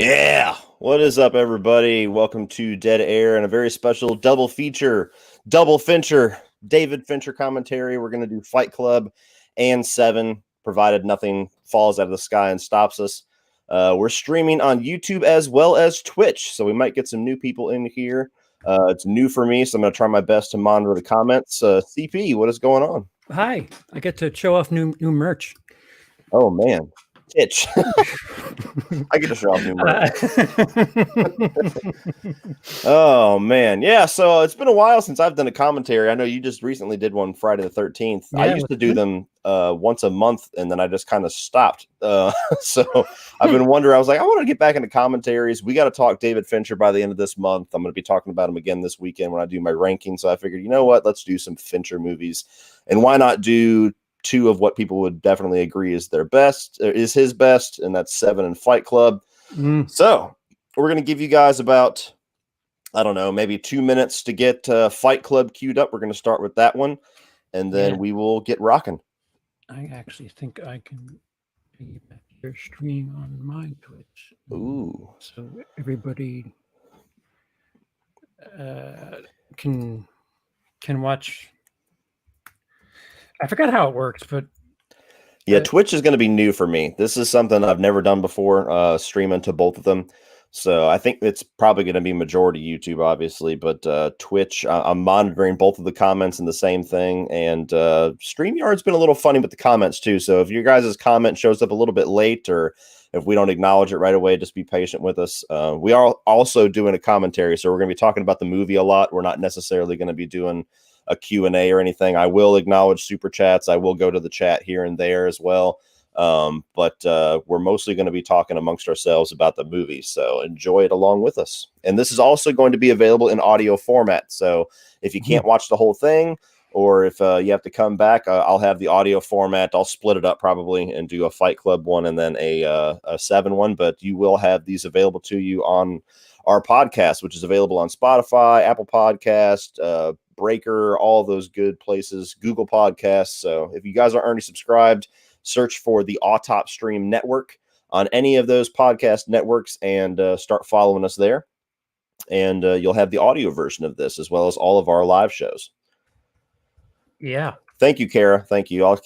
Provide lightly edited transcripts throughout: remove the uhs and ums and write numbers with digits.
Yeah, what is up, everybody? Welcome to Dead Air and a very special double feature, double Fincher, David Fincher commentary. We're going to do Fight Club and Seven, provided nothing falls out of the sky and stops us. We're streaming on YouTube as well as Twitch, so we might get some new people in here. It's new for me, so I'm going to try my best to monitor the comments. CP, what is going on? Hi, I get to show off new merch. Oh, man. Itch. I get to show off new merch. Oh man, yeah. So it's been a while since I've done a commentary. I know you just recently did one Friday the 13th. Yeah, I used to do them once a month, and then I just kind of stopped. So I've been wondering. I was like, I want to get back into commentaries. We got to talk David Fincher by the end of this month. I'm going to be talking about him again this weekend when I do my ranking. So I figured, you know what? Let's do some Fincher movies, and why not do two of what people would definitely agree is their best, is his best, and that's Seven and Fight Club. So we're going to give you guys about, I don't know, maybe 2 minutes to get Fight Club queued up. We're going to start with that one, and then we will get rocking. I actually think I can your stream on my Twitch. Ooh. So everybody can watch. I forgot how it works, but yeah, Twitch is going to be new for me. This is something I've never done before, streaming to both of them. So I think it's probably going to be majority YouTube, obviously, but Twitch, I'm monitoring both of the comments and the same thing. And StreamYard's been a little funny with the comments too. So if your guys' comment shows up a little bit late, or if we don't acknowledge it right away, just be patient with us. We are also doing a commentary, so we're going to be talking about the movie a lot. We're not necessarily going to be doing a Q&A or anything. I will acknowledge super chats. I will go to the chat here and there as well. But we're mostly going to be talking amongst ourselves about the movie, so enjoy it along with us. And this is also going to be available in audio format, so if you can't watch the whole thing, or if you have to come back, I'll have the audio format. I'll split it up probably and do a Fight Club one and then a Seven one, but you will have these available to you on our podcast, which is available on Spotify, Apple Podcast, Breaker, all those good places, Google Podcasts. So if you guys aren't already subscribed, search for the Autop Stream Network on any of those podcast networks and start following us there. And you'll have the audio version of this as well as all of our live shows. Yeah. Thank you, Kara. Thank you. I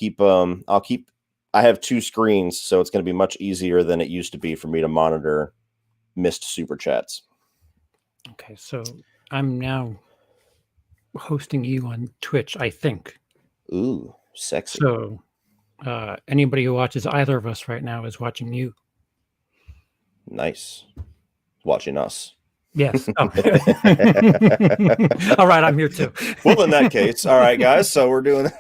have two screens, so it's going to be much easier than it used to be for me to monitor missed super chats. Okay, so I'm now hosting you on Twitch, I think. Ooh, sexy. So anybody who watches either of us right now is watching you. Nice. Watching us. Yes. Oh. All right, I'm here too. Well, in that case, all right, guys. So we're doing.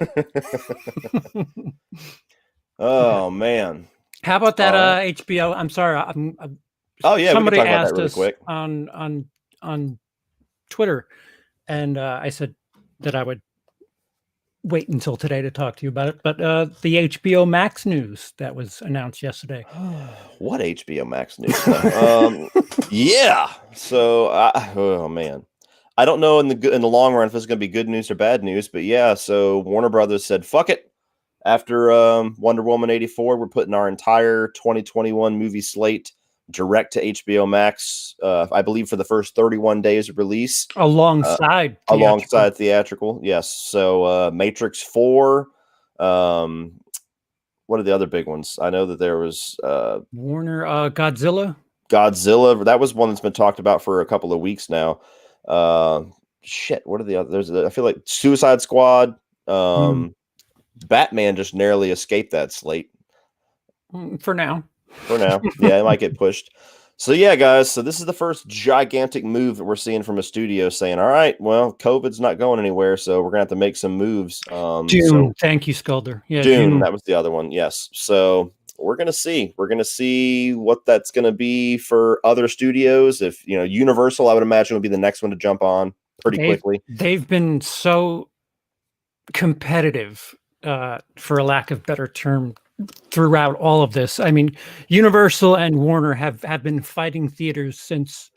Oh man. How about that HBO? I'm sorry. Oh yeah. Somebody we can talk asked about that really us quick. on Twitter, and I said that I would wait until today to talk to you about it. But the HBO Max news that was announced yesterday. What HBO Max news? Yeah. So, oh man, I don't know in the long run if it's going to be good news or bad news, but yeah. So Warner Brothers said, "Fuck it." After Wonder Woman 84, we're putting our entire 2021 movie slate direct to HBO Max, I believe for the first 31 days of release. Alongside theatrical. Yes. So Matrix 4. What are the other big ones? I know that there was Warner Godzilla. That was one that's been talked about for a couple of weeks now. Shit. What are the others? I feel like Suicide Squad. Batman just narrowly escaped that slate. For now. Yeah, it might get pushed. So yeah, guys, so this is the first gigantic move that we're seeing from a studio saying, all right, well, COVID's not going anywhere, so we're gonna have to make some moves. Dune, thank you, Skulder. Yeah, Dune, that was the other one. Yes. So we're gonna see what that's gonna be for other studios. If Universal, I would imagine, would be the next one to jump on pretty quickly. They've been so competitive, for a lack of better term, throughout all of this. I mean, Universal and Warner have been fighting theaters since,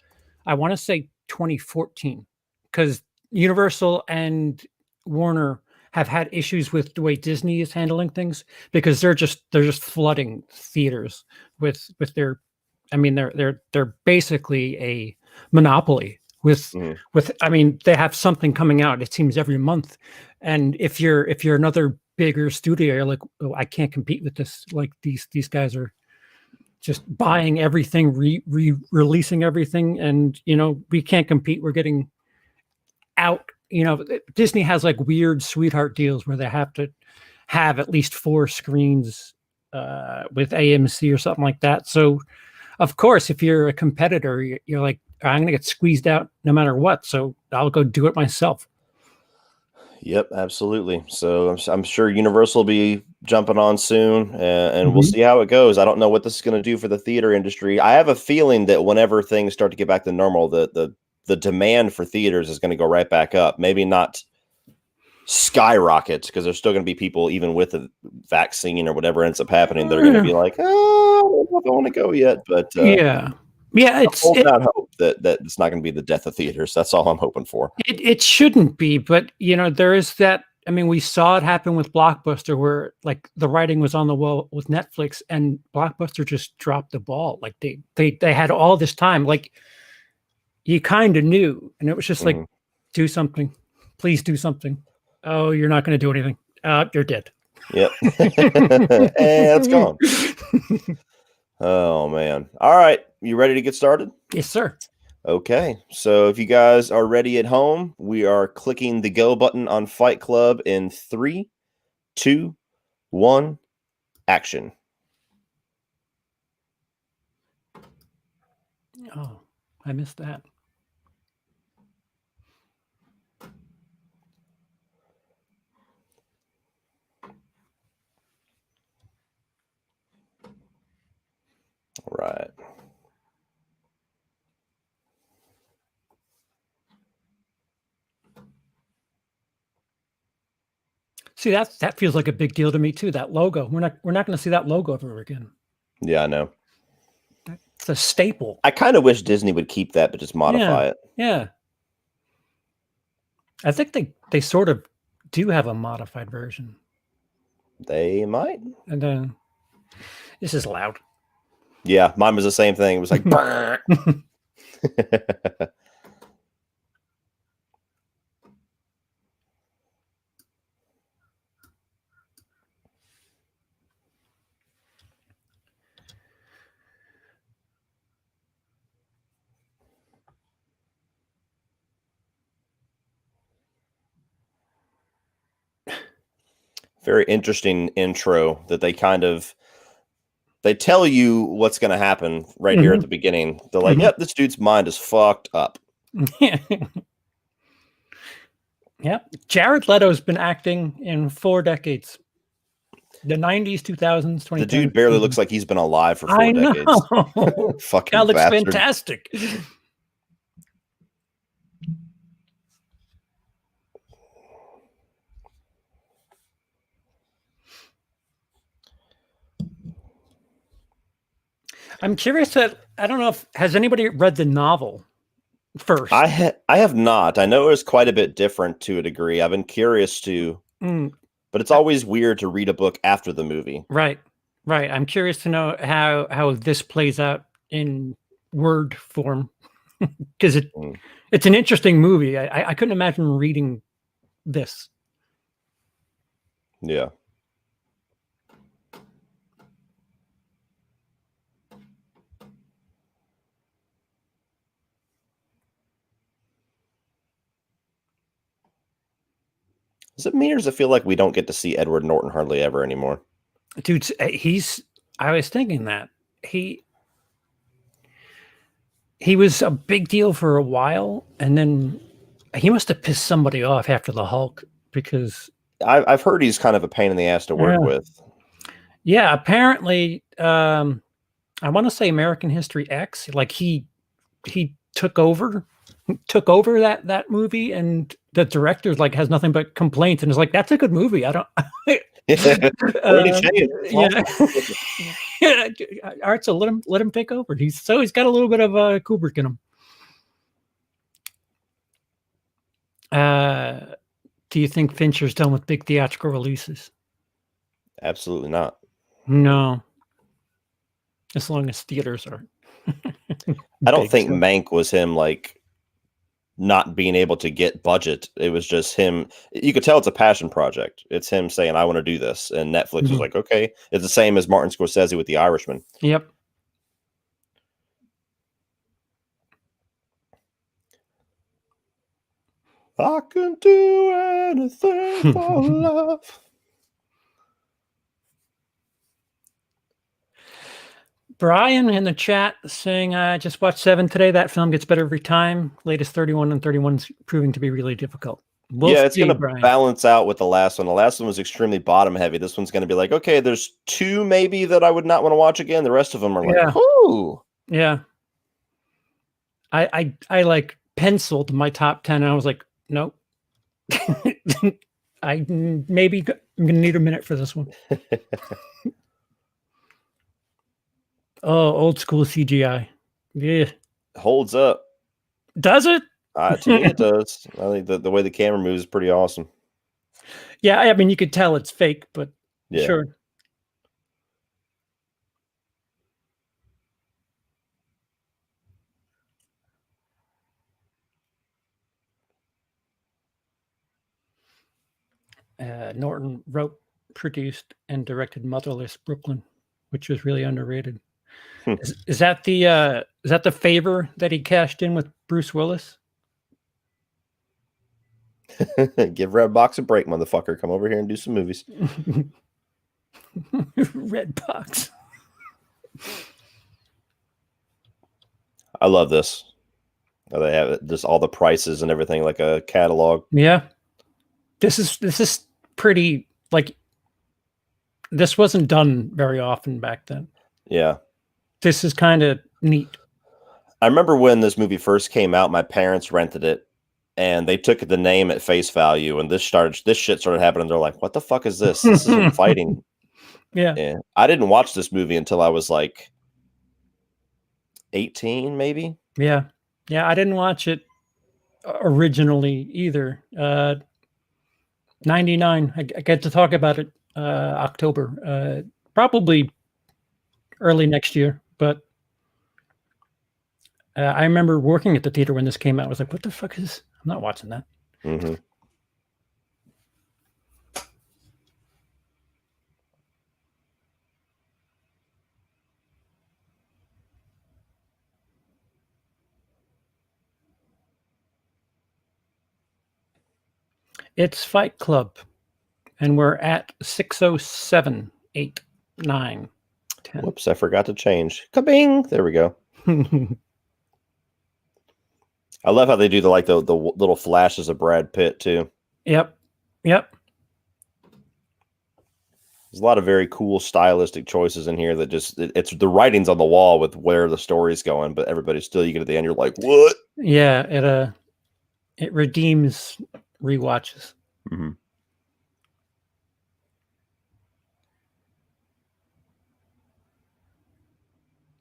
I want to say 2014, because Universal and Warner have had issues with the way Disney is handling things, because they're just flooding theaters with their I mean, they're basically a monopoly with Mhm. I mean, they have something coming out, it seems, every month. And if you're another bigger studio, you're like, "Oh, I can't compete with this." Like these guys are just buying everything, releasing everything, and we can't compete. We're getting out. Disney has like weird sweetheart deals where they have to have at least 4 screens with AMC or something like that. So of course, if you're a competitor, you're like, I'm going to get squeezed out no matter what. So I'll go do it myself. Yep, absolutely. So I'm sure Universal will be jumping on soon, and we'll Mhm. see how it goes. I don't know what this is going to do for the theater industry. I have a feeling that whenever things start to get back to normal, the demand for theaters is going to go right back up. Maybe not skyrocket, because there's still going to be people, even with the vaccine or whatever ends up happening, that are going to be like, oh, I don't know if I want to go yet. But Yeah. Yeah, I'm holding out hope that it's not going to be the death of theaters. That's all I'm hoping for. it shouldn't be, but there is that. I mean, we saw it happen with Blockbuster, where like the writing was on the wall with Netflix, and Blockbuster just dropped the ball. Like they had all this time, like you kind of knew, and it was just like, Mhm. do something, please do something. Oh, you're not going to do anything. You're dead. Yep. And it's gone. Oh man. All right. You ready to get started? Yes, sir. Okay. So if you guys are ready at home, we are clicking the go button on Fight Club in 3, 2, 1, action. Oh, I missed that. All right. See, that feels like a big deal to me too. That logo. We're not going to see that logo ever again. Yeah, I know. It's a staple. I kind of wish Disney would keep that, but just modify Yeah. it. Yeah. I think they sort of do have a modified version. They might. And this is loud. Yeah, mine was the same thing. It was like, "Brrr." Very interesting intro that they tell you what's going to happen right here at the beginning. They're like, yep, this dude's mind is fucked up. Yep. Jared Leto's been acting in 4 decades. The 90s, 2000s, 2010s. The dude barely looks like he's been alive for 4 decades. Fucking that looks bastard. fantastic. I'm curious that I don't know if has anybody read the novel first. I have not. I know it was quite a bit different to a degree. I've been curious to, but it's always weird to read a book after the movie. Right. I'm curious to know how this plays out in word form, because it's an interesting movie. I couldn't imagine reading this. Yeah. Does it mean, or does it feel like we don't get to see Edward Norton hardly ever anymore? Dude, I was thinking that he was a big deal for a while, and then he must have pissed somebody off after the Hulk, because I've heard he's kind of a pain in the ass to work with. Yeah, apparently, I want to say American History X, like he took over that movie, and the director like has nothing but complaints, and is like, that's a good movie. I don't Yeah. All right, so let him take over. He's got a little bit of Kubrick in him. Do you think Fincher's done with big theatrical releases? Absolutely not. No. As long as theaters are I don't Big think stuff. Mank was him like not being able to get budget. It was just him. You could tell it's a passion project. It's him saying, "I want to do this," and Netflix was Mhm. like, "Okay." It's the same as Martin Scorsese with The Irishman. Yep. I can do anything for love. Brian in the chat saying, I just watched Seven today. That film gets better every time. Latest 31 and 31 is proving to be really difficult. We'll Yeah, it's see, gonna Brian. balance out with the last one. The last one was extremely bottom heavy. This one's gonna be like, okay, there's two maybe that I would not want to watch again. The rest of them are like, Yeah. whoo. Yeah. I like penciled my top 10 and I was like, nope. I'm gonna need a minute for this one. Oh, old school CGI. Yeah. Holds up. Does it? To me, it does. I think the way the camera moves is pretty awesome. Yeah, I mean, you could tell it's fake, but Yeah. sure. Norton wrote, produced, and directed Motherless Brooklyn, which was really underrated. Hmm. Is that the favor that he cashed in with Bruce Willis? Give Redbox a break, motherfucker. Come over here and do some movies. Red Box. I love this. They have just all the prices and everything like a catalog. Yeah. This is pretty, like, this wasn't done very often back then. Yeah. This is kind of neat. I remember when this movie first came out, my parents rented it and they took the name at face value, and this shit started happening. They're like, what the fuck is this? This isn't fighting. Yeah. Yeah. I didn't watch this movie until I was like 18, maybe. Yeah. Yeah. I didn't watch it originally either. 99. I get to talk about it October. Probably early next year, but I remember working at the theater when this came out. I was like, what the fuck is, I'm not watching that. Mm-hmm. It's Fight Club, and we're at 6:07, 8, 9, 10. Whoops, I forgot to change. Kabing! There we go. I love how they do the little flashes of Brad Pitt too. Yep. Yep. There's a lot of very cool stylistic choices in here that just it's the writing's on the wall with where the story's going, but everybody still, you get to the end, you're like, what? Yeah, it redeems rewatches. Mm-hmm.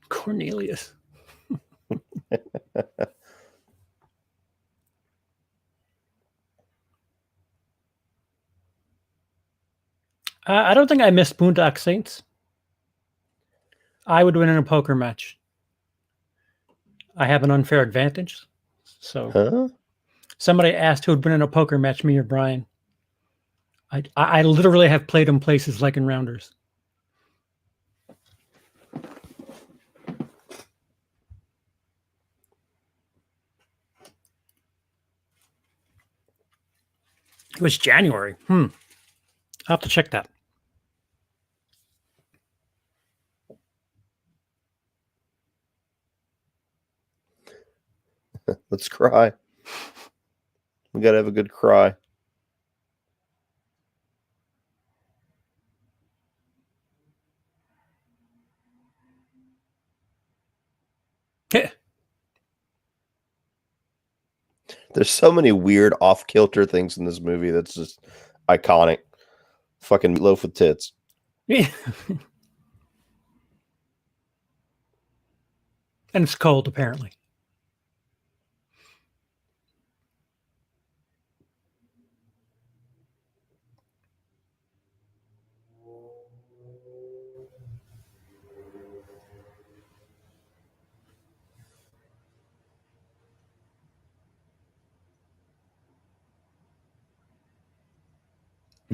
Cornelius. I don't think I missed Boondock Saints. I would win in a poker match. I have an unfair advantage. So Huh? somebody asked who would win in a poker match, me or Brian. I literally have played in places like in Rounders. It was January. I'll have to check that. Let's cry. We gotta have a good cry. There's so many weird off-kilter things in this movie that's just iconic. Fucking Meatloaf with tits. Yeah. And it's cold, apparently.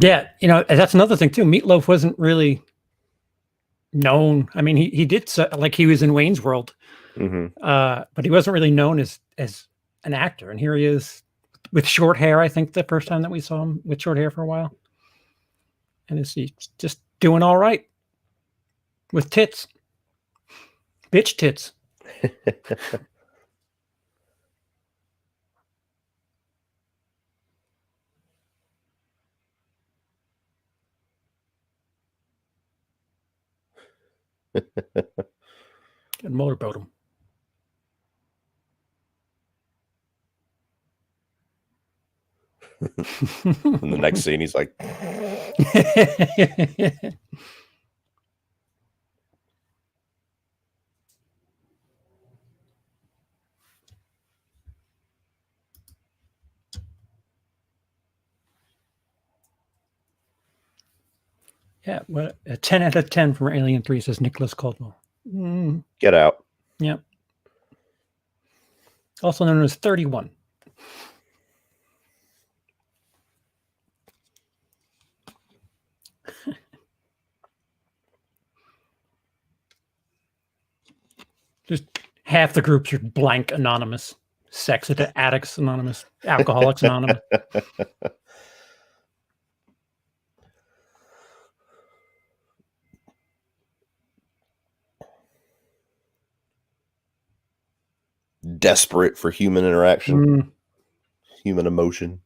Yeah, that's another thing too. Meatloaf wasn't really known. I mean, he did like he was in Wayne's World, but he wasn't really known as an actor. And here he is with short hair. I think the first time that we saw him with short hair for a while, and he's just doing all right with tits, bitch tits. And motorboat him. In the next scene, he's like, yeah, well, a 10 out of 10 from Alien 3 says Nicholas Caldwell. get out. Yep. Also known as 31. Just half the groups are blank anonymous. Sex addicts anonymous. Alcoholics anonymous. Desperate for human interaction, human emotion.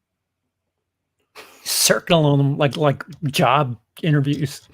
Circling them like job interviews.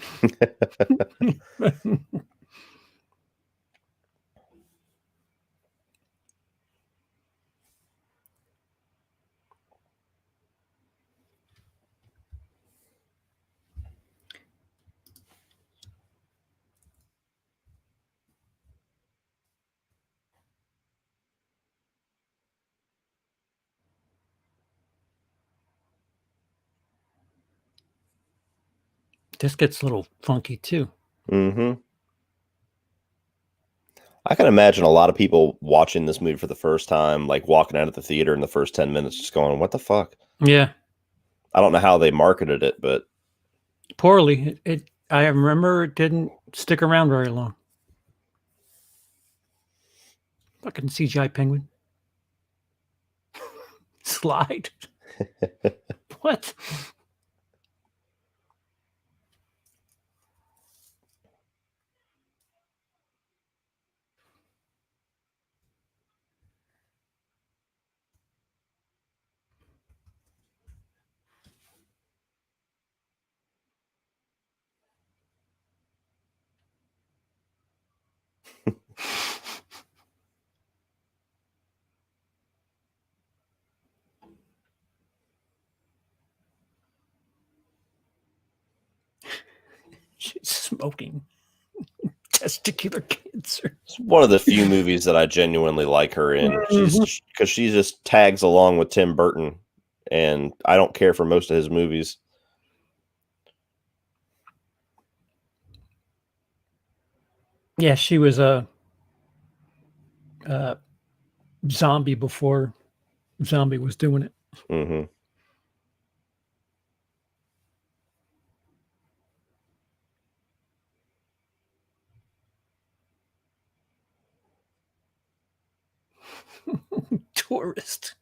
This gets a little funky too. I can imagine a lot of people watching this movie for the first time, like walking out of the theater in the first 10 minutes, just going, what the fuck? Yeah. I don't know how they marketed it, but poorly. I remember it didn't stick around very long. Fucking CGI penguin. Slide. What? She's smoking. Testicular cancer. it's one of the few movies that I genuinely like her in. Because she just tags along with Tim Burton, and I don't care for most of his movies. Yeah, she was a zombie before zombie was doing it. Tourist.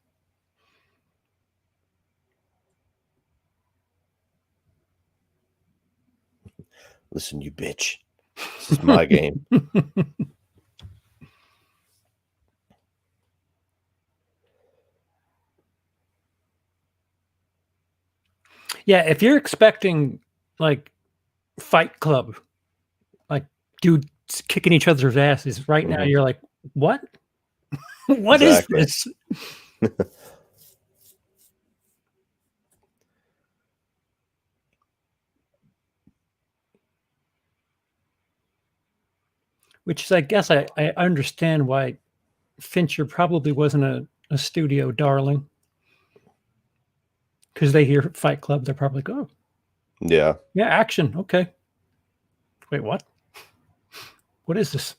Listen, you bitch. This is my game. Yeah, if you're expecting like Fight Club, like dudes kicking each other's asses right now, you're like, what? What Exactly. is this? Which is, I guess, I understand why Fincher probably wasn't a studio darling, because they hear Fight Club, they're probably like, oh, Yeah. yeah, action, okay. Wait, what? What is this?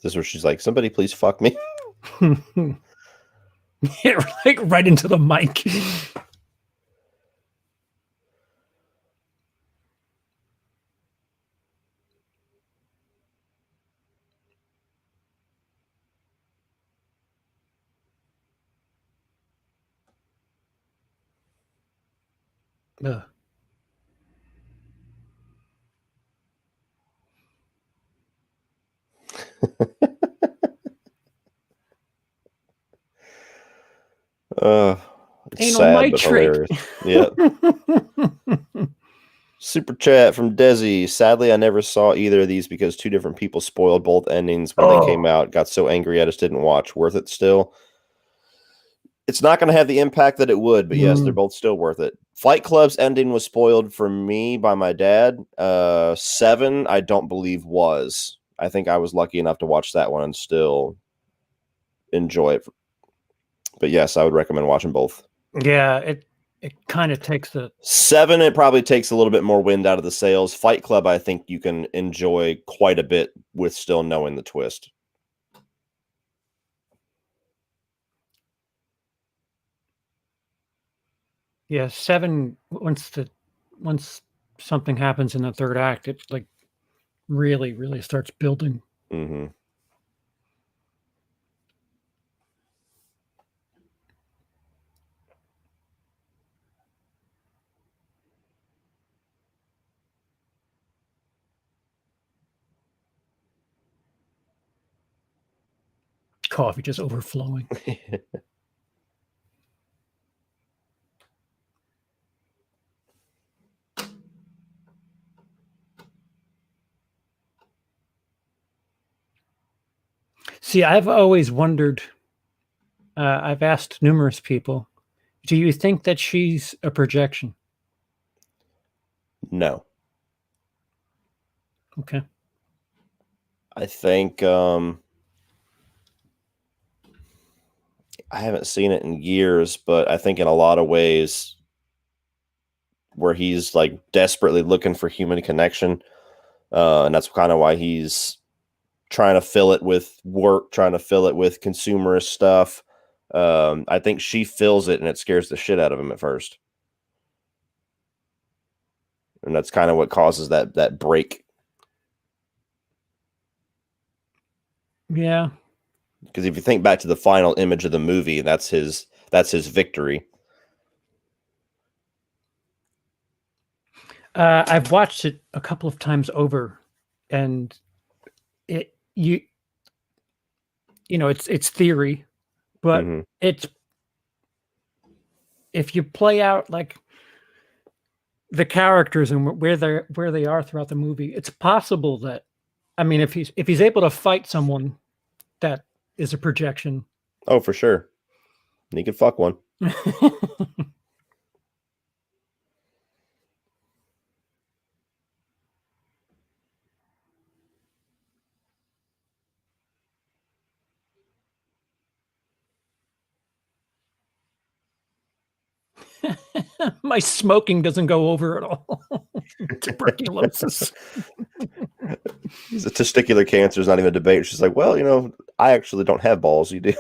This is where she's like, "Somebody please fuck me." Yeah, like right into the mic. Ugh. It's Anal sad but nitrate. hilarious. Yep. Super chat from Desi. Sadly, I never saw either of these because two different people spoiled both endings when they came Oh. out. Got so angry I just didn't watch. Worth it still? It's not going to have the impact that it would, but yes, they're both still worth it. Fight Club's ending was spoiled for me by my dad. 7, I don't believe was. I think I was lucky enough to watch that one and still enjoy it. But yes, I would recommend watching both. Yeah, it kind of takes the 7, it probably takes a little bit more wind out of the sails. Fight Club, I think you can enjoy quite a bit with still knowing the twist. yeah 7 once something happens in the third act, it like really starts building. Mm-hmm. Coffee just overflowing. See, I've always wondered. I've asked numerous people, do you think that she's a projection? No. Okay. I think I haven't seen it in years, but I think in a lot of ways where he's like desperately looking for human connection. And that's kind of why he's trying to fill it with work, trying to fill it with consumerist stuff. I think she fills it and it scares the shit out of him at first. And that's kind of what causes that break. Yeah. Because if you think back to the final image of the movie, that's his victory. I've watched it a couple of times over, and it you know it's theory, but Mm-hmm. it's if you play out like the characters and where they are throughout the movie, it's possible that I mean if he's able to fight someone that is a projection. Oh, for sure. And he could fuck one. My smoking doesn't go over at all. Tuberculosis. He's a testicular cancer is not even a debate. She's like, well, I actually don't have balls. You do.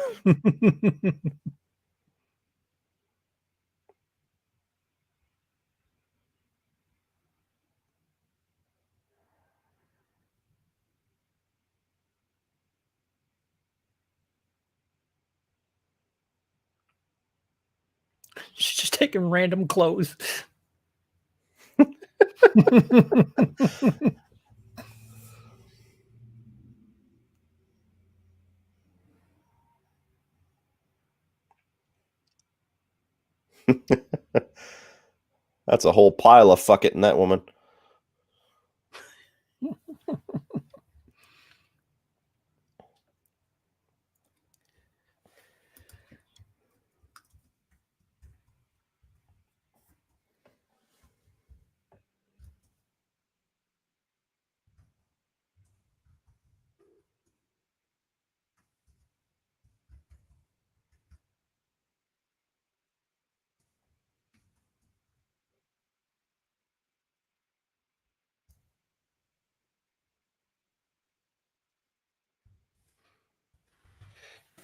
She's just taking random clothes. That's a whole pile of fuck it in that woman.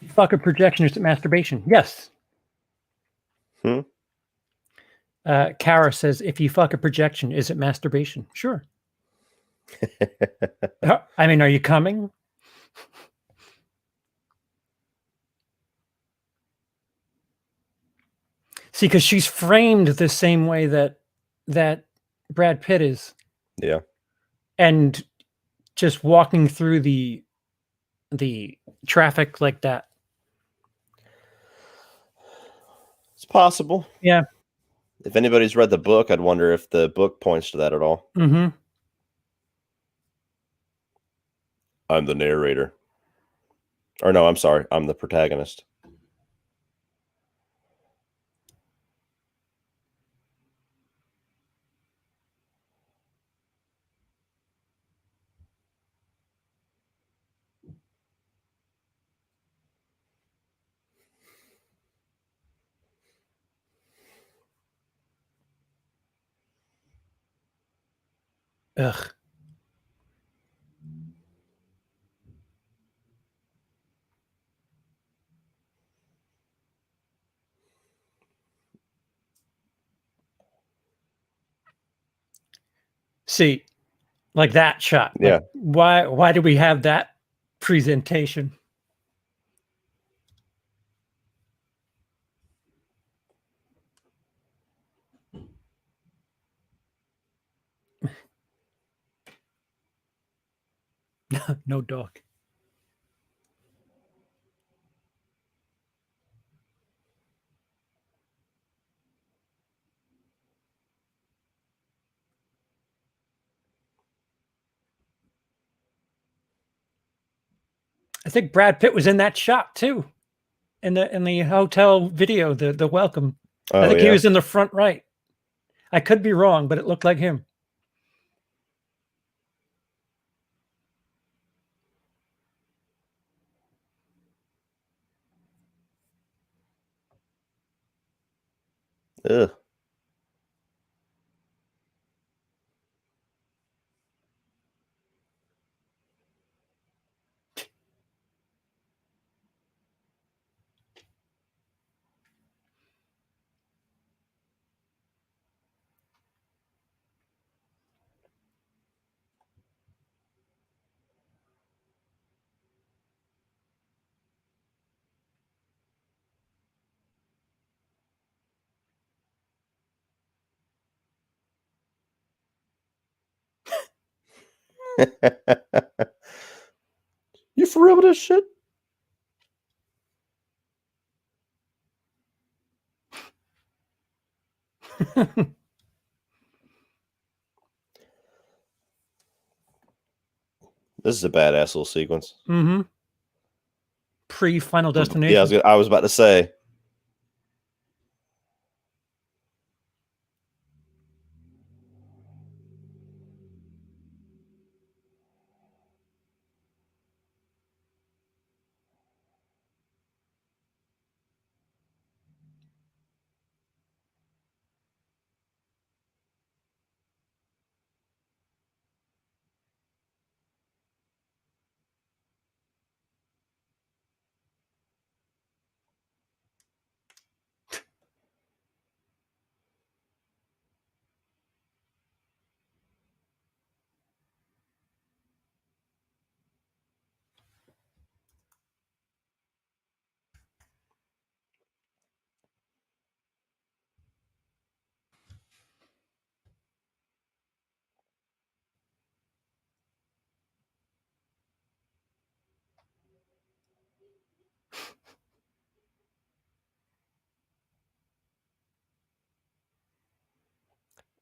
Fuck a projection, is it masturbation? Yes. Hmm? Kara says, if you fuck a projection, is it masturbation? Sure. I mean, are you coming? See, because she's framed the same way that Brad Pitt is, Yeah. and just walking through the traffic like that. It's possible. Yeah. If anybody's read the book, I'd wonder if the book points to that at all. Mm-hmm. I'm the narrator. Or no, I'm sorry. I'm the protagonist. Ugh. See, like that shot. Yeah. Like, why do we have that presentation? No dog. I think Brad Pitt was in that shot too, in the hotel video, the welcome. I Oh, think he yeah. was in the front right. I could be wrong, but it looked like him. Ugh. You for real with this shit? This is a badass little sequence. Mm-hmm. Pre-Final Yeah, Destination. I was about to say.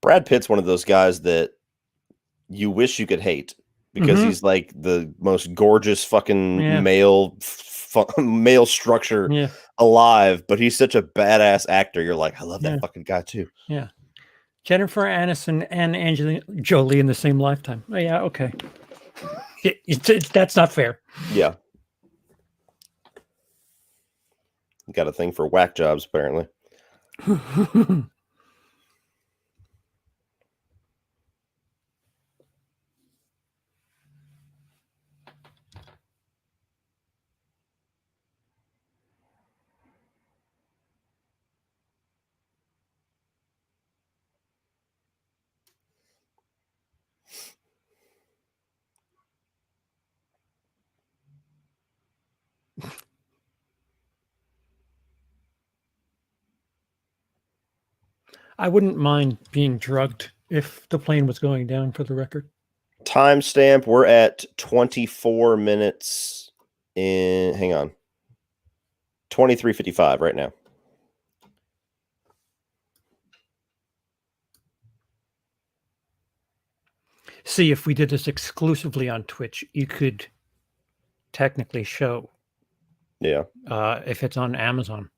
Brad Pitt's one of those guys that you wish you could hate because Mm-hmm. he's like the most gorgeous fucking Yeah. male structure Yeah. alive, but he's such a badass actor. You're like, I love Yeah. that fucking guy too. Yeah. Jennifer Aniston and Angelina Jolie in the same lifetime. Oh, yeah. Okay. That's not fair. Yeah. Got a thing for whack jobs, apparently. I wouldn't mind being drugged if the plane was going down, for the record. Timestamp, we're at 24 minutes in, hang on, 23:55 right now. See, if we did this exclusively on Twitch, you could technically show. Yeah. If it's on Amazon.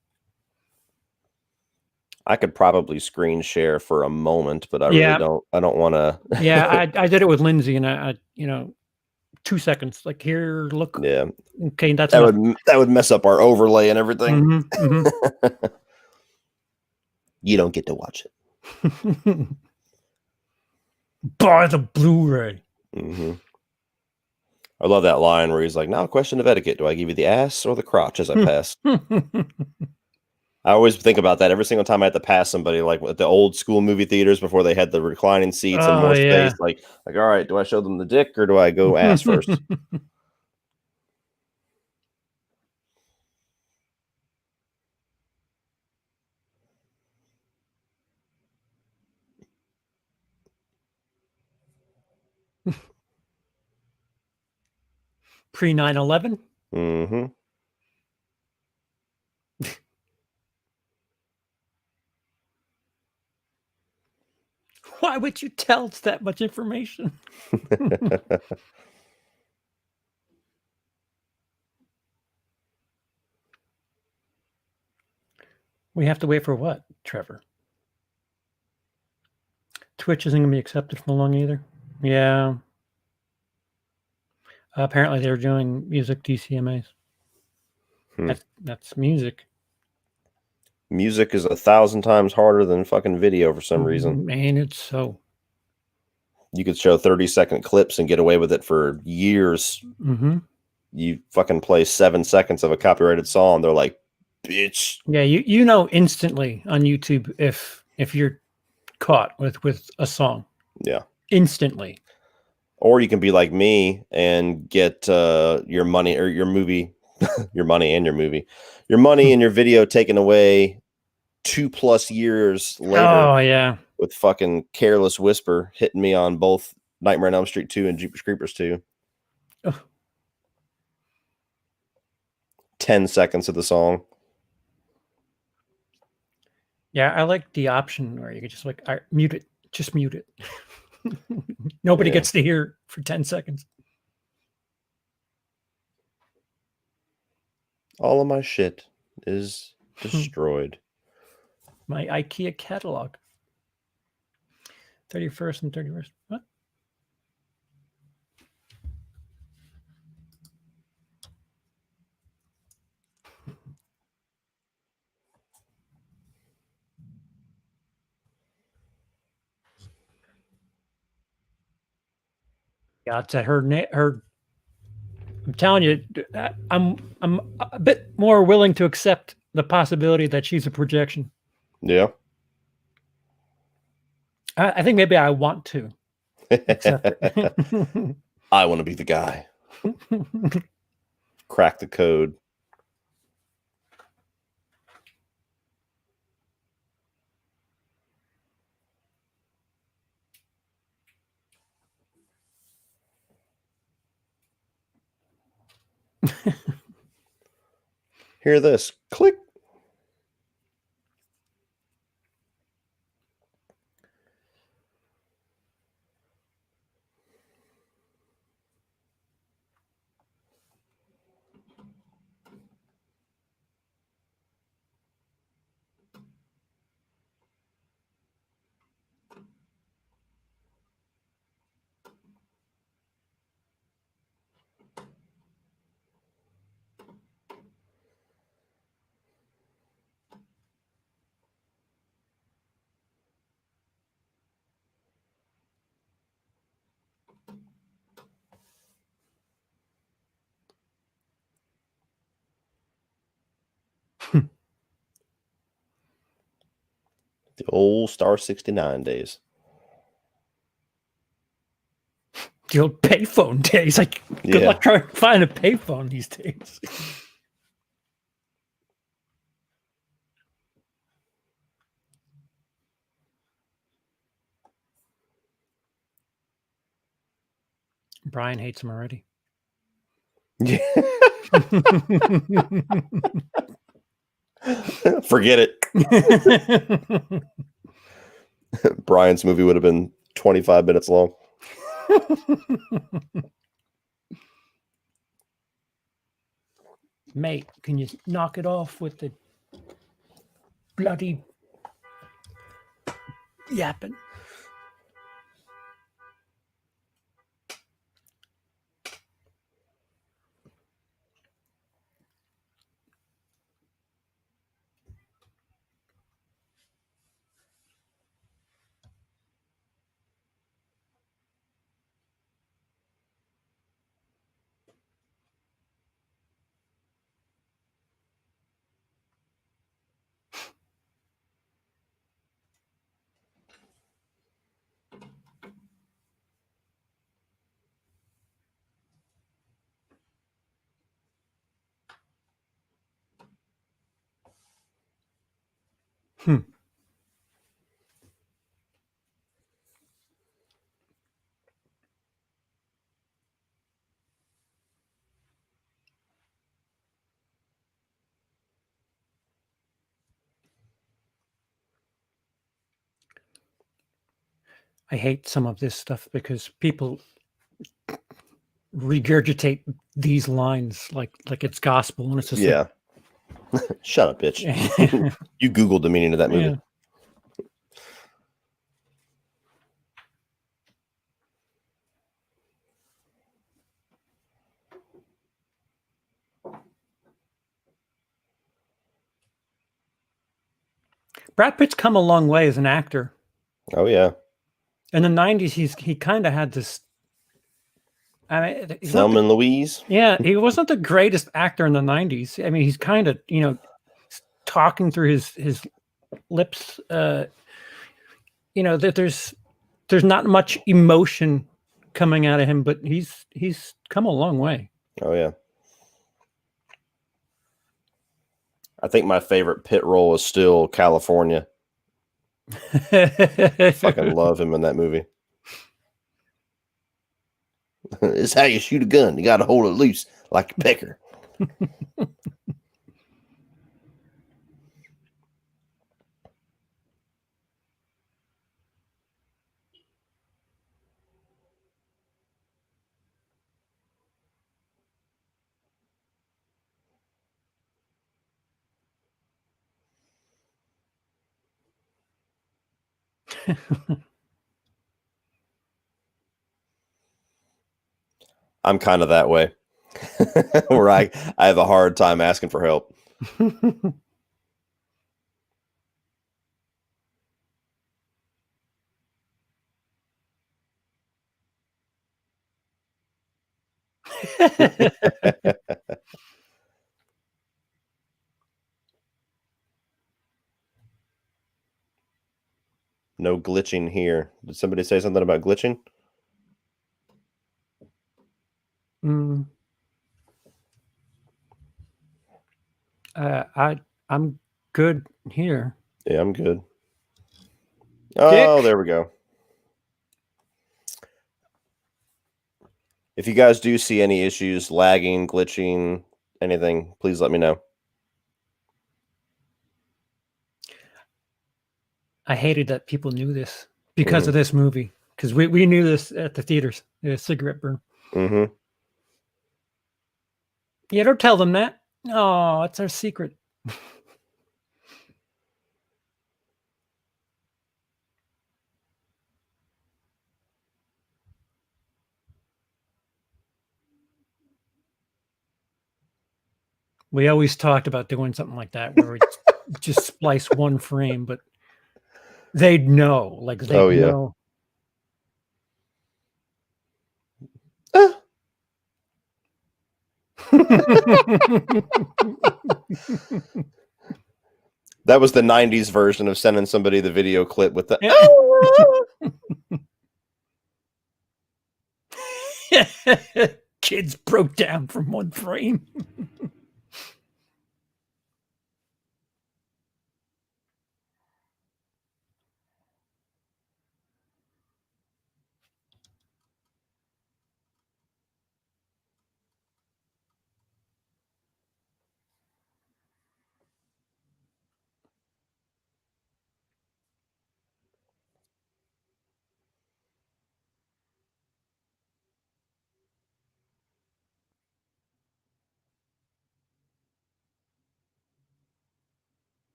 I could probably screen share for a moment, but I really don't. I don't want to. Yeah, I did it with Lindsay, and I 2 seconds. Like, here, look. Yeah. Okay, that's that would mess up our overlay and everything. Mm-hmm, mm-hmm. You don't get to watch it. Buy the Blu-ray. Mm-hmm. I love that line where he's like, "Now, a question of etiquette: do I give you the ass or the crotch as I pass?" I always think about that every single time I had to pass somebody, like at the old school movie theaters before they had the reclining seats and more space. Like, all right, do I show them the dick or do I go ass first? Pre 9/11. Mm-hmm. Why would you tell us that much information? We have to wait for what, Trevor? Twitch isn't going to be accepted for long either. Yeah. Apparently they're doing music DCMAs. That's music. Music is 1,000 times harder than fucking video for some reason. Man, it's so. You could show 30-second clips and get away with it for years. Mm-hmm. You fucking play 7 seconds of a copyrighted song, they're like, bitch. Yeah, you know instantly on YouTube if you're caught with a song. Yeah. Instantly. Or you can be like me and get your money or your movie, your money and your movie, your money and your video taken away 2+ years later. Oh, yeah. With fucking Careless Whisper hitting me on both Nightmare on Elm Street 2 and Jeepers Creepers 2. Oh. 10 seconds of the song. Yeah, I like the option where you could just like, mute it. Just mute it. Nobody gets to hear for 10 seconds. All of my shit is destroyed. My IKEA catalog. 31st and 31st. What? Yeah, it's at her. I'm telling you, I'm a bit more willing to accept the possibility that she's a projection. Yeah. I think maybe I want to accept it. I want to be the guy. Crack the code. Hear this. Click. The old Star 69 days. The old payphone days. Like, good luck trying to find a payphone these days. Brian hates him already. Yeah. Forget it. Brian's movie would have been 25 minutes long. Mate, can you knock it off with the bloody yapping? I hate some of this stuff because people regurgitate these lines like it's gospel, and it's just Yeah. Shut up, bitch. like, You Googled the meaning of that movie. yeah. Brad Pitt's come a long way as an actor. Oh yeah. In the 90s, he kind of had this. I mean, Thelma and Louise. Yeah, he wasn't the greatest actor in the 90s. I mean, he's kind of, talking through his lips. That there's not much emotion coming out of him, but he's come a long way. Oh yeah. I think my favorite Pitt role is still California. Fucking love him in that movie. It's how you shoot a gun. You got to hold it loose like a pecker. I'm kind of that way. Where I have a hard time asking for help. No glitching here. Did somebody say something about glitching? I'm good here. Yeah, I'm good. Oh, Dick. there we go. If you guys do see any issues, lagging, glitching, anything, please let me know. I hated that people knew this because of this movie. Because we knew this at the theaters. The cigarette burn. Mm-hmm. Yeah, don't tell them that. Oh, it's our secret. We always talked about doing something like that where we just splice one frame, but they'd know. Like they'd know. That was the 90s version of sending somebody the video clip with the Kids broke down from one frame.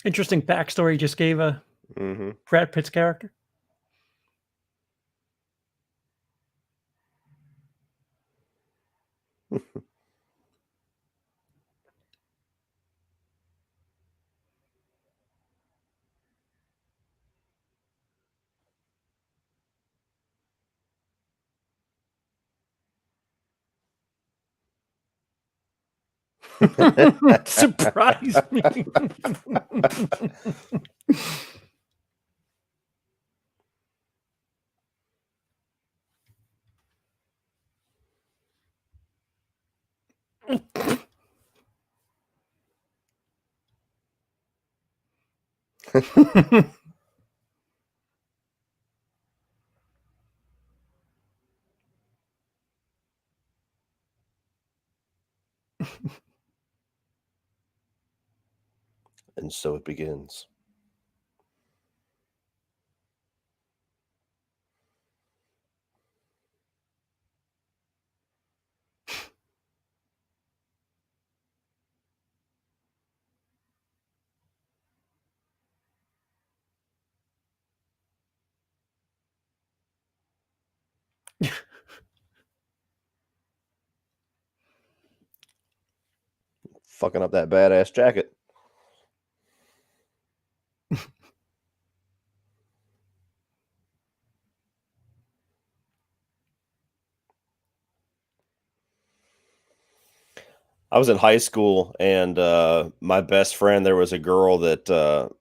Interesting backstory you just gave Mm-hmm. Brad Pitt's character. Surprise me. And so it begins. Fucking up that badass jacket. I was in high school, and my best friend, there was a girl that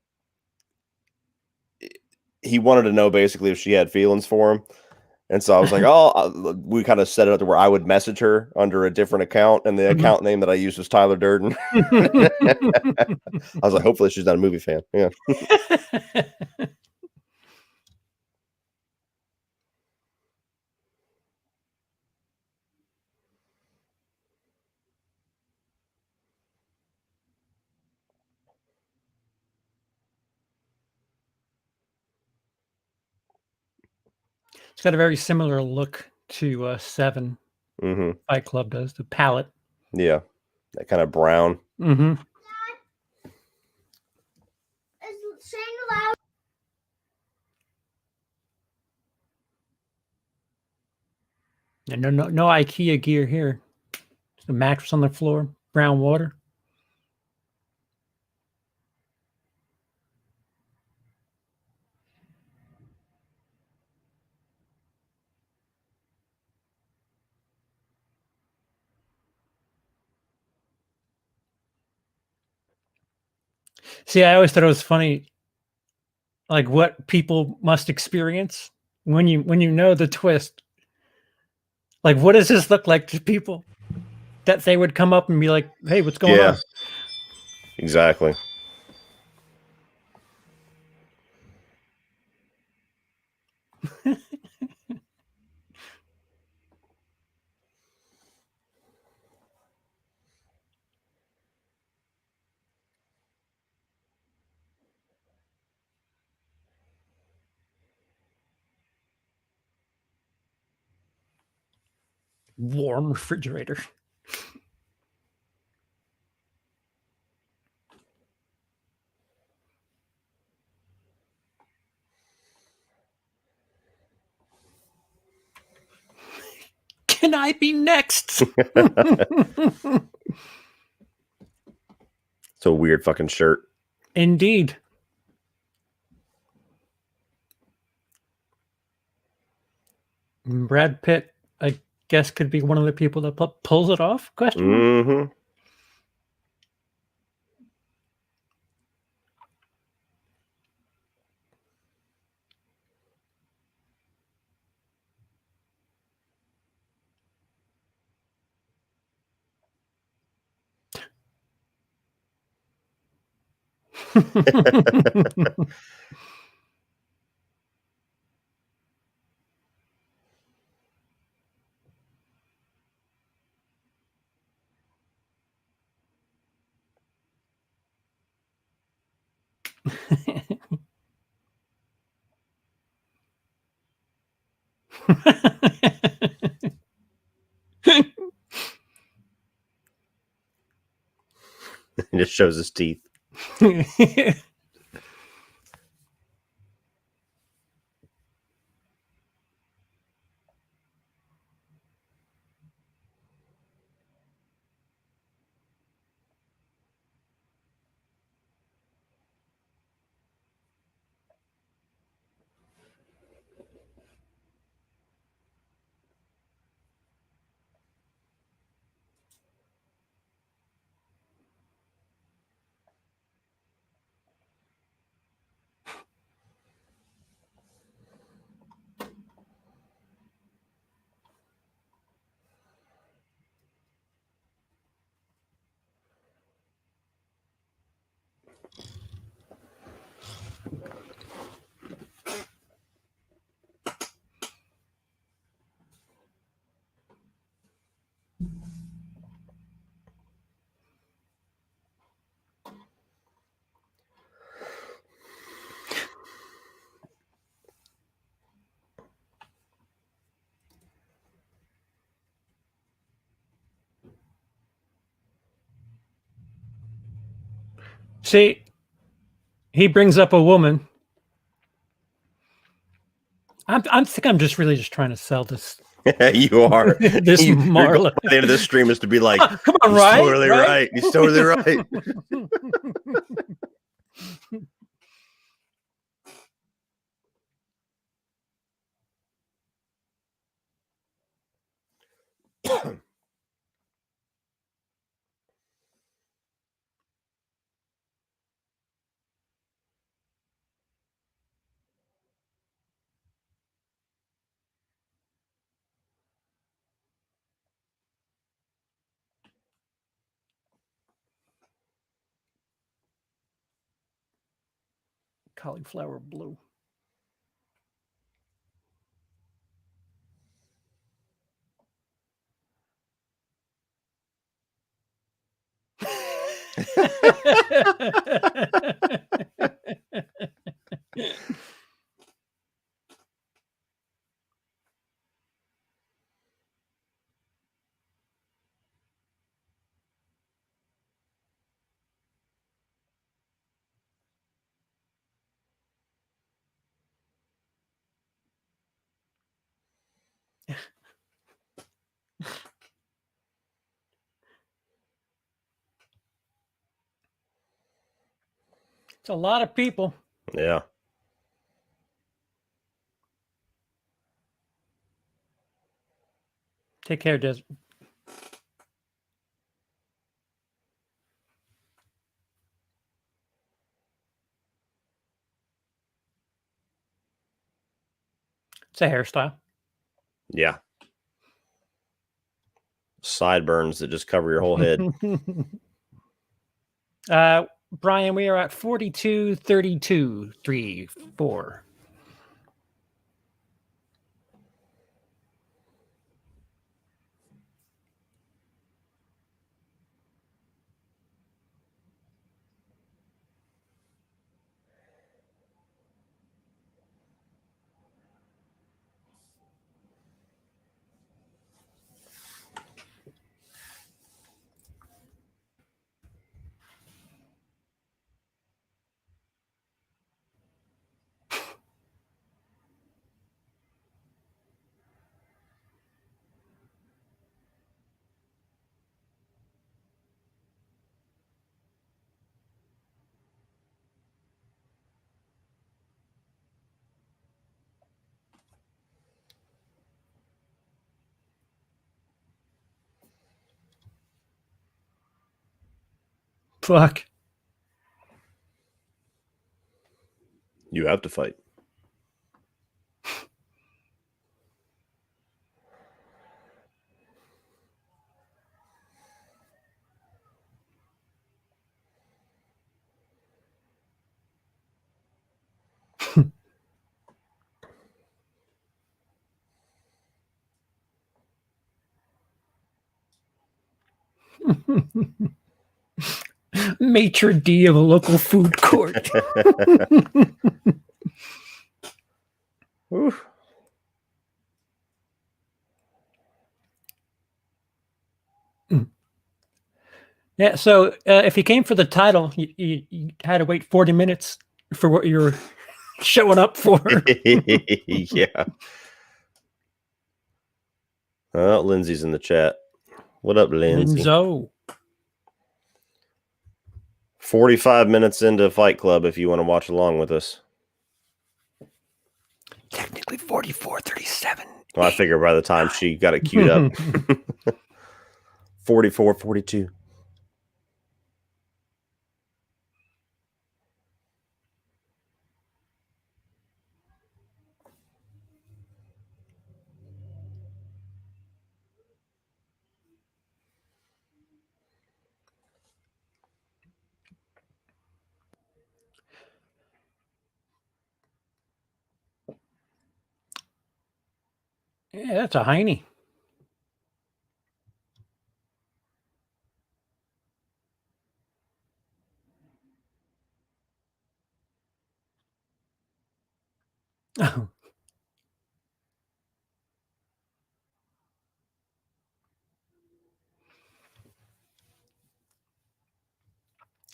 he wanted to know basically if she had feelings for him. And so I was like, oh, we kind of set it up to where I would message her under a different account, and the account name that I used was Tyler Durden. I was like, hopefully she's not a movie fan. Yeah. It's got a very similar look to Seven. Mm-hmm. Fight Club does, the palette. Yeah. That kind of brown. Mm-hmm. Is Shane allowed? And no IKEA gear here. Just a mattress on the floor, brown water. See, I always thought it was funny, like what people must experience when you know the twist. Like, what does this look like to people? That they would come up and be like, "Hey, what's going on?" Exactly. Warm refrigerator. Can I be next? It's a weird fucking shirt. Indeed. Brad Pitt, I guess, could be one of the people that pulls it off? Question mark? Mm-hmm. It just shows his teeth. See, he brings up a woman. I'm think I'm just really just trying to sell this. You are. This Your Marla. goal by the end of this stream is to be like, Come on, he's right? totally right. He's totally right. Cauliflower blue. It's a lot of people. Yeah. Take care, Des. It's a hairstyle. Yeah. Sideburns that just cover your whole head. Brian, we are at 42, 32, 3, 4. Fuck. You have to fight. Maitre d' of a local food court. Oof. Yeah, so if you came for the title, you had to wait 40 minutes for what you were showing up for. Yeah. Oh, Lindsay's in the chat. What up, Lindsay? Linzo. 45 minutes into Fight Club if you want to watch along with us. Technically 44:37. Well, I figure by the time she got it queued up. 44, 42. Yeah, that's a Heine.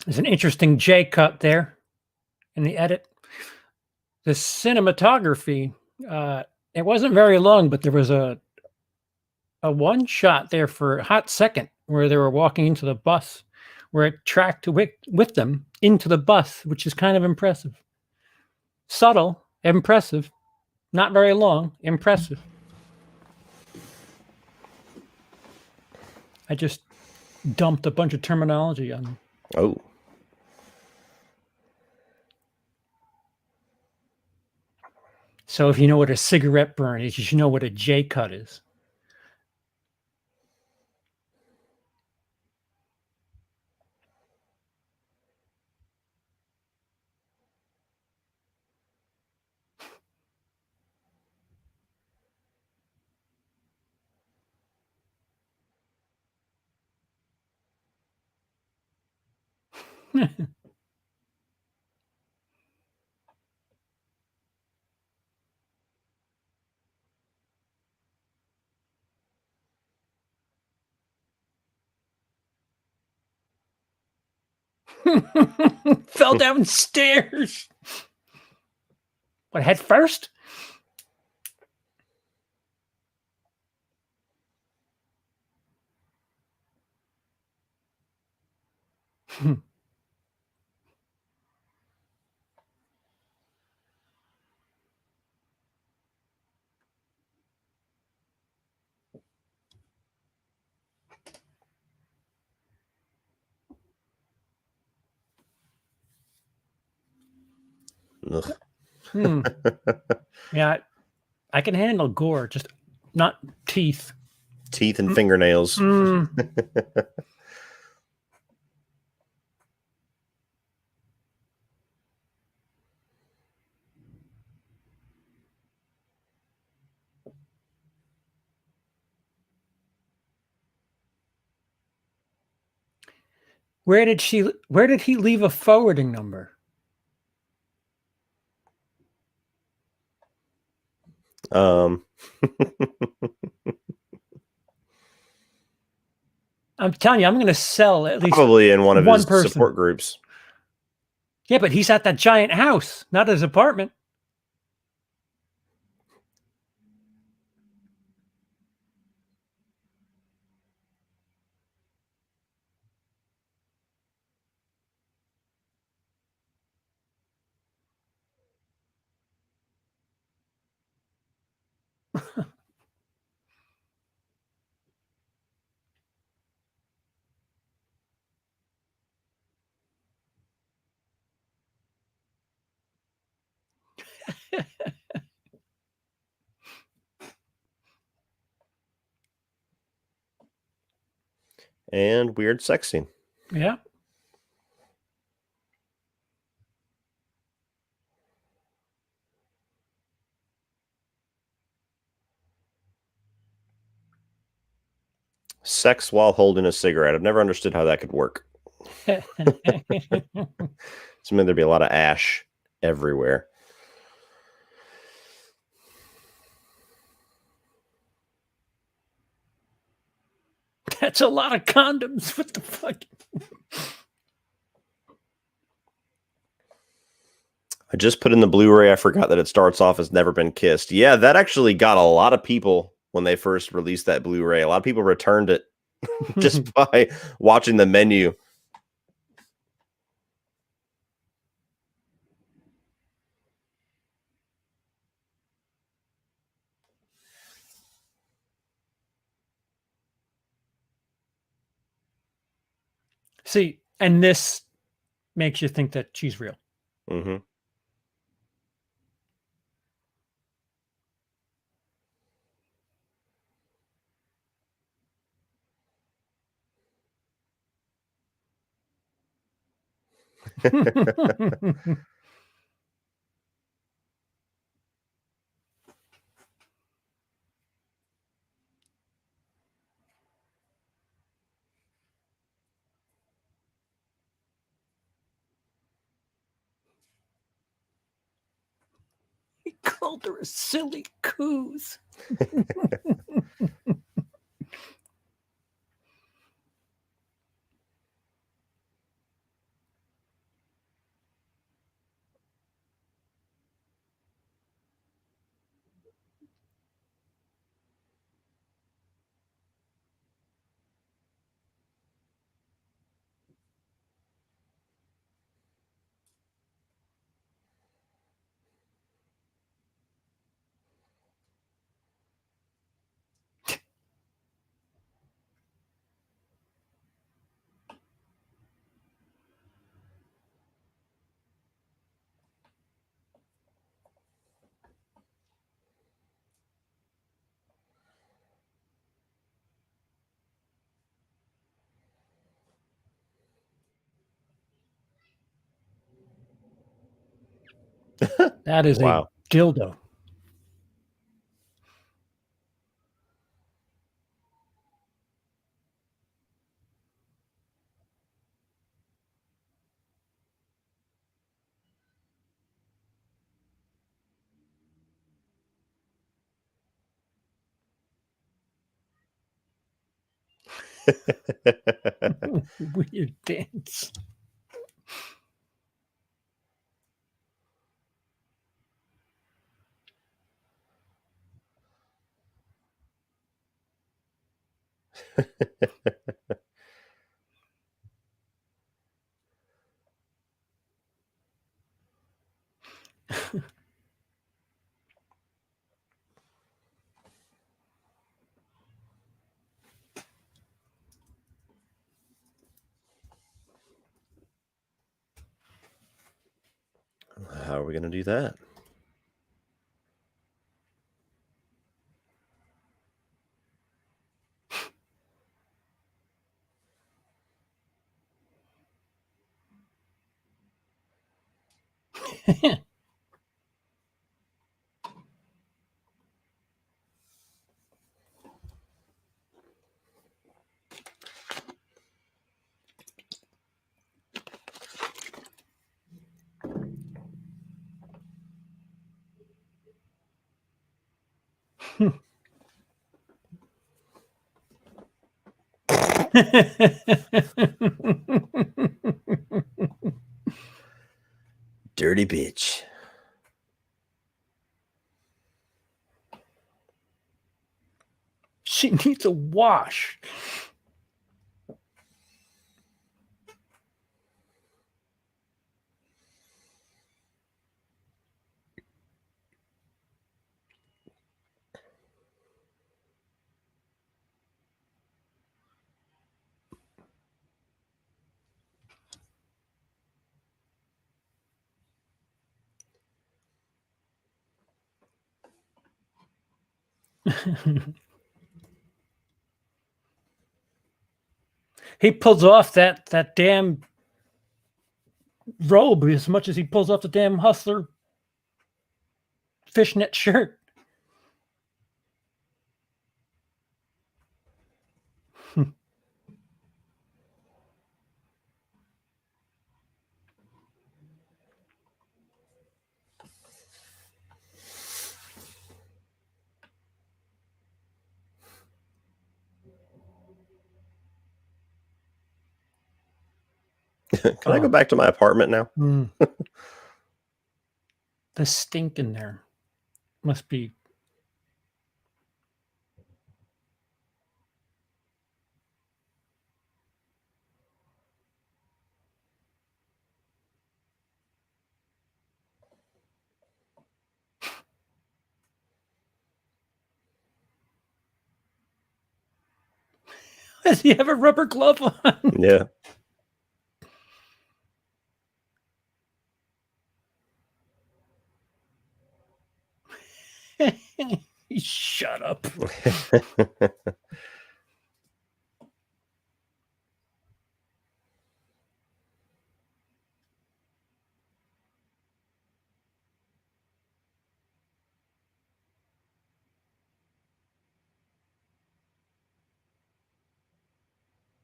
There's an interesting J cut there in the edit. The cinematography, it wasn't very long, but there was a one shot there for a hot second where they were walking into the bus, where it tracked with them into the bus, which is kind of impressive. Subtle, impressive, not very long, impressive. I just dumped a bunch of terminology on them. Oh. So if you know what a cigarette burn is, you should know what a J cut is. Fell downstairs. What, head first? Yeah, I can handle gore, just not teeth. Teeth and fingernails. Where did he leave a forwarding number? I'm telling you, I'm going to sell at least probably in one of his person. Support groups. Yeah, but he's at that giant house, not his apartment. And weird sex scene. Yeah. Sex while holding a cigarette. I've never understood how that could work. So there'd be a lot of ash everywhere. That's a lot of condoms. What the fuck? I just put in the Blu-ray. I forgot that it starts off as Never Been Kissed. Yeah, that actually got a lot of people when they first released that Blu-ray. A lot of people returned it just by watching the menu. See, and this makes you think that she's real. Mm-hmm. He called her a silly coos. That is Wow. a dildo. Weird dance. How are we going to do that? Dirty bitch. She needs a wash. He pulls off that damn robe as much as he pulls off the damn hustler fishnet shirt. Can I go back to my apartment now? The stink in there must be. Does he have a rubber glove on? Yeah. Shut up.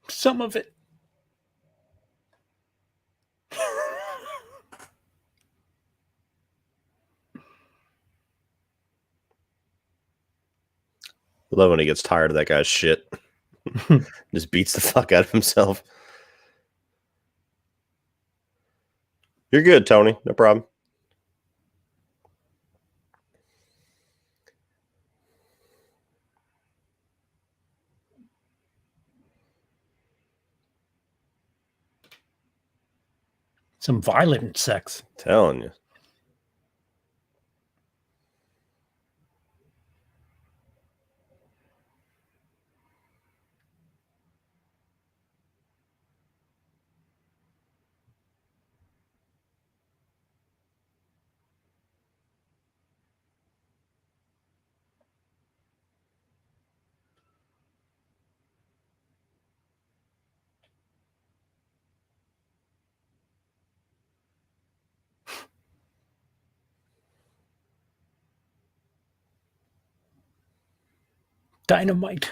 Some of it. Love when he gets tired of that guy's shit. Just beats the fuck out of himself. You're good, Tony. No problem. Some violent sex. Telling you. Dynamite.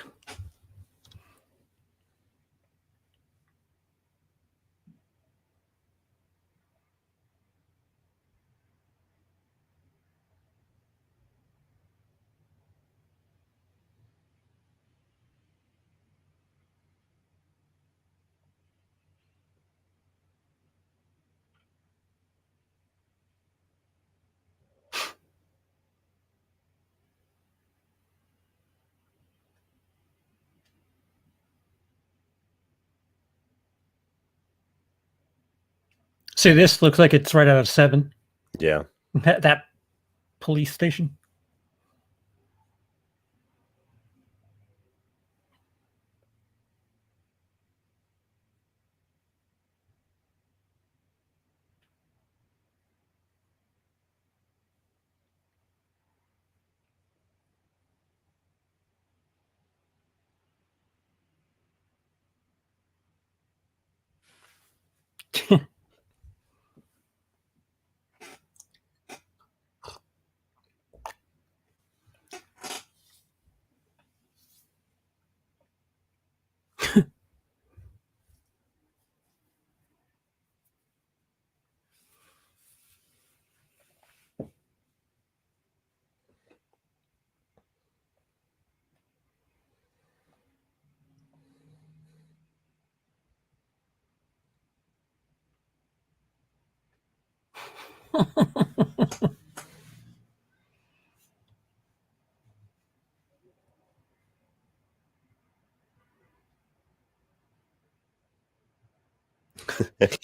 See, this looks like it's right out of 7. Yeah. That police station.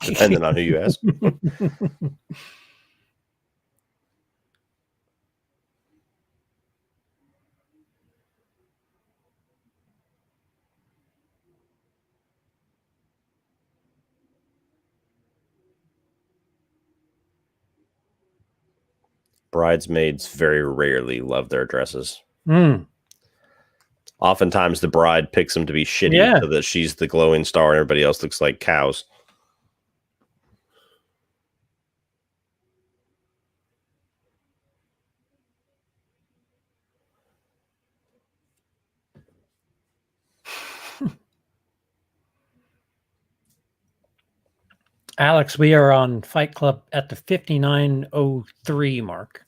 Depending on who you ask. Bridesmaids very rarely love their dresses. Oftentimes the bride picks them to be shitty so that she's the glowing star and everybody else looks like cows. Alex, we are on Fight Club at the 59:03 mark.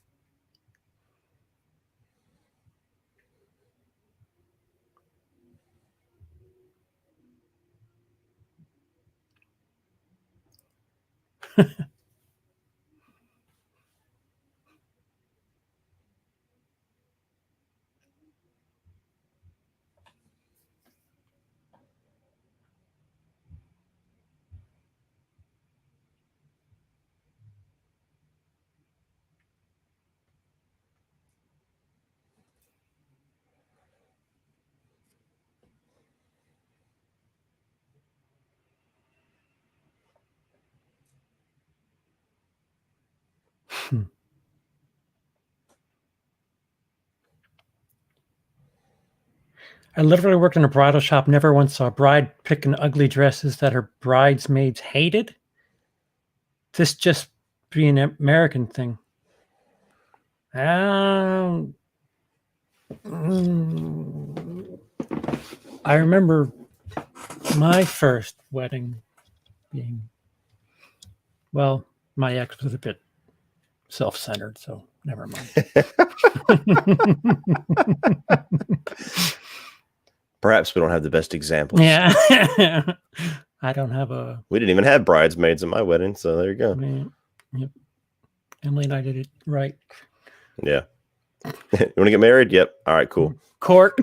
I literally worked in a bridal shop. Never once saw a bride picking ugly dresses that her bridesmaids hated. This just be an American thing. I remember my first wedding being, well, my ex was a bit self-centered, so never mind. Perhaps we don't have the best examples. Yeah. I don't have a... We didn't even have bridesmaids at my wedding, so there you go. Yep. Emily and I did it right. Yeah. You want to get married? Yep. All right, cool. Court.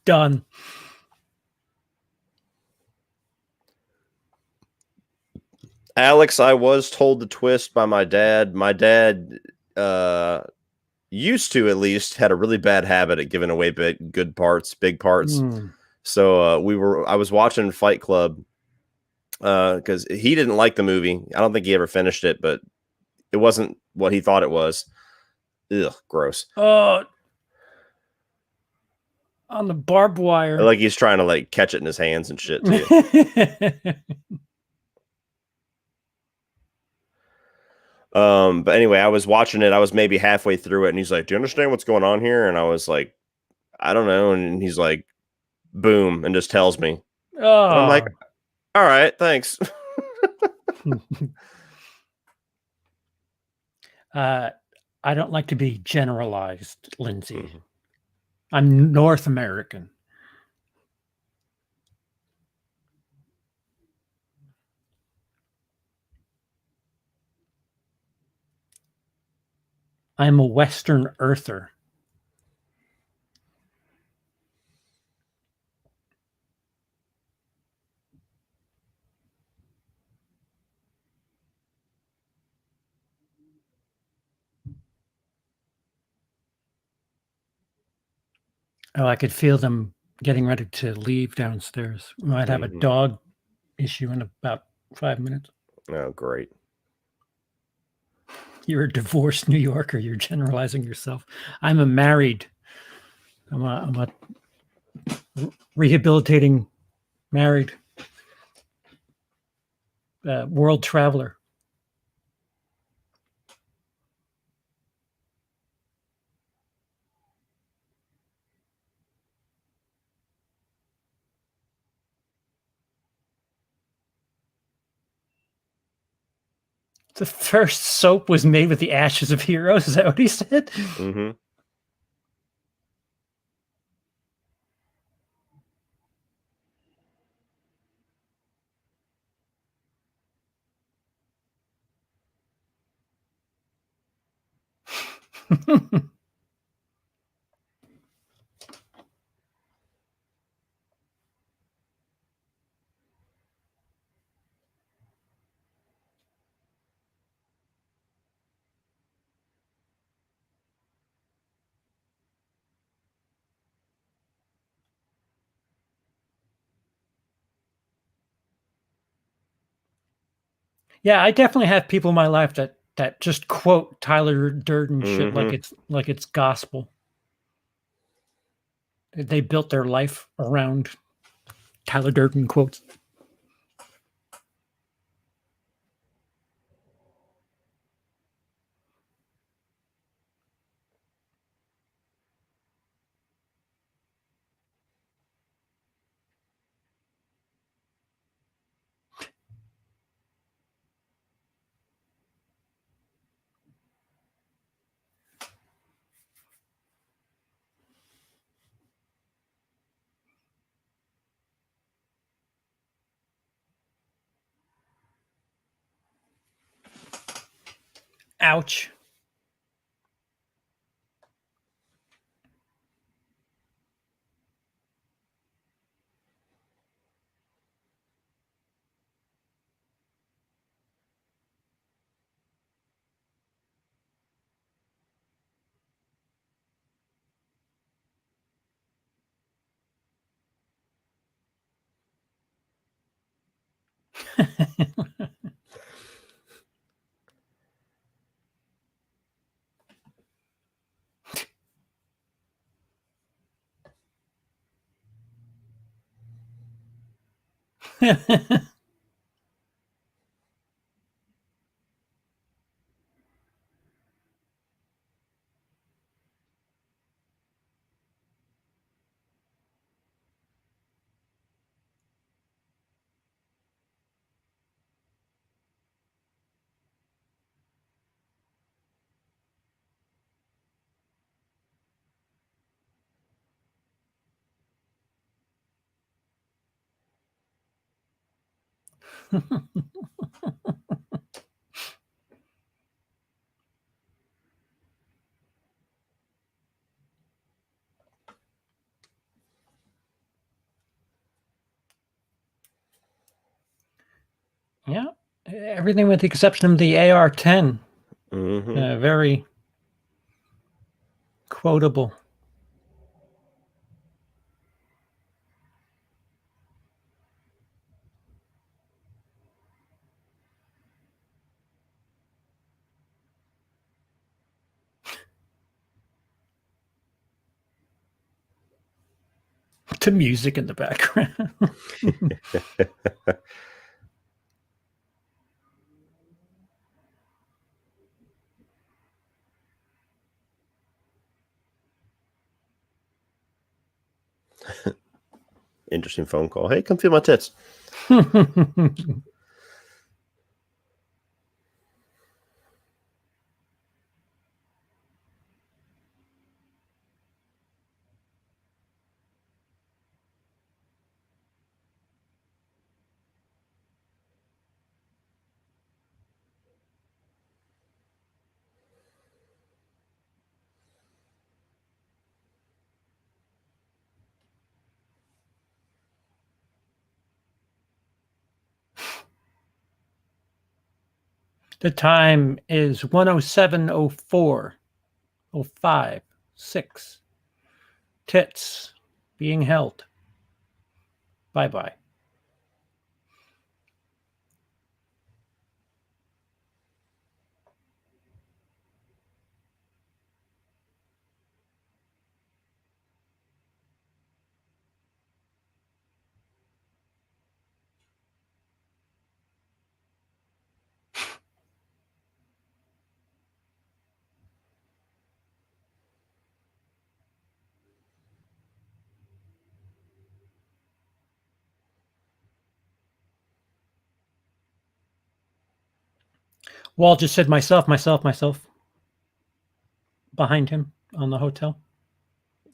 Done. Alex, I was told the twist by my dad. My dad used to, at least, had a really bad habit at giving away good parts, big parts. So I was watching Fight Club because he didn't like the movie. I don't think he ever finished it, but it wasn't what he thought it was. Ugh, gross. On the barbed wire. Like he's trying to like catch it in his hands and shit too. But anyway, I was watching it. I was maybe halfway through it, and he's like, "Do you understand what's going on here?" And I was like, I don't know. And he's like, boom, and just tells me. Oh. And I'm like, all right, thanks. I don't like to be generalized, Lindsay. Mm-hmm. I'm North American. I'm a Western Earther. Oh, I could feel them getting ready to leave downstairs. We might have a Mm-hmm. dog issue in about 5 minutes. Oh, great. You're a divorced New Yorker. You're generalizing yourself. I'm a married. I'm a rehabilitating married world traveler. The first soap was made with the ashes of heroes. Is that what he said? Mm-hmm. Yeah, I definitely have people in my life that just quote Tyler Durden shit Mm-hmm. like it's gospel. They built their life around Tyler Durden quotes. Ouch. Yeah, everything with the exception of the AR-10. Mm-hmm. Very quotable. To music in the background. Interesting phone call. Hey, come feel my tits. The time is 1:07:04, 05, 6. Tits being held. Bye-bye. Walt just said myself behind him on the hotel.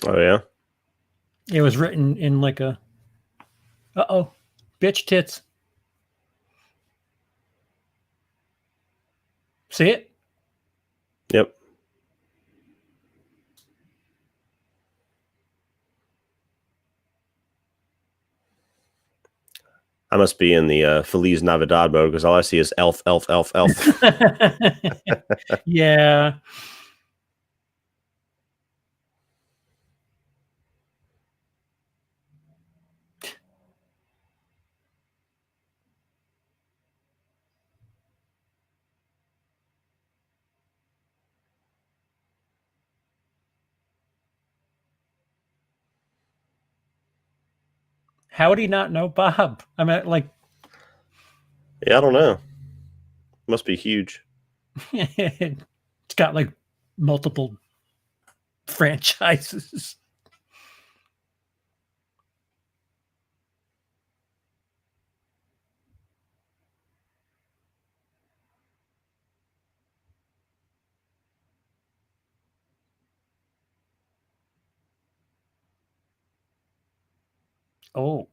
Oh, yeah? It was written in like a, uh-oh, bitch tits. See it? Yep. I must be in the Feliz Navidad mode because all I see is elf, elf, elf, elf. Yeah. How would he not know Bob? I mean, like, Yeah, I don't know. Must be huge. it's got like multiple franchises. Oh.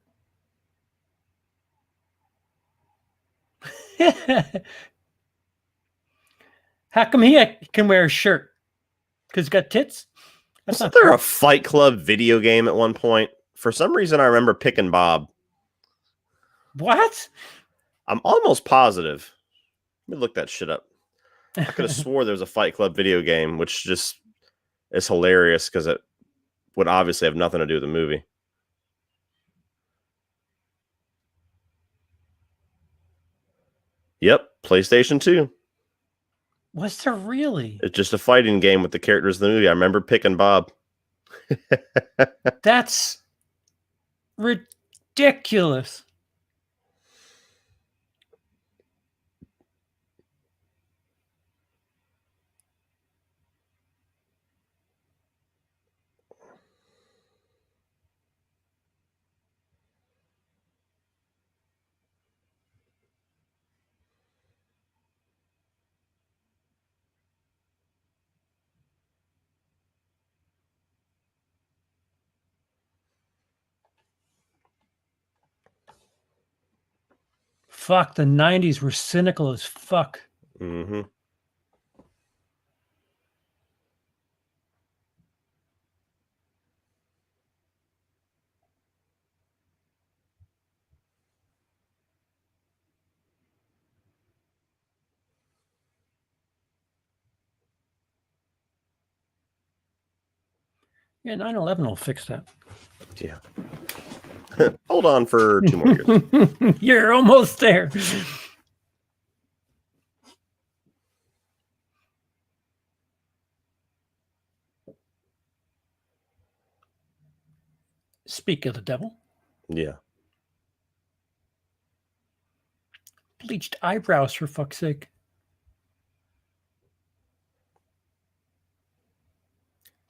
How come he can wear a shirt? Because he's got tits? That's Wasn't not there fair. a Fight Club video game at one point? For some reason, I remember picking Bob. What? I'm almost positive. Let me look that shit up. I could have swore there was a Fight Club video game, which just is hilarious because it would obviously have nothing to do with the movie. Yep, PlayStation 2. Was there really? It's just a fighting game with the characters in the movie. I remember picking Bob. That's ridiculous. Fuck, the 90s were cynical as fuck. Mm-hmm. Yeah, 9/11 will fix that. Yeah. Hold on for 2 more years. You're almost there. Speak of the devil. Yeah. Bleached eyebrows, for fuck's sake.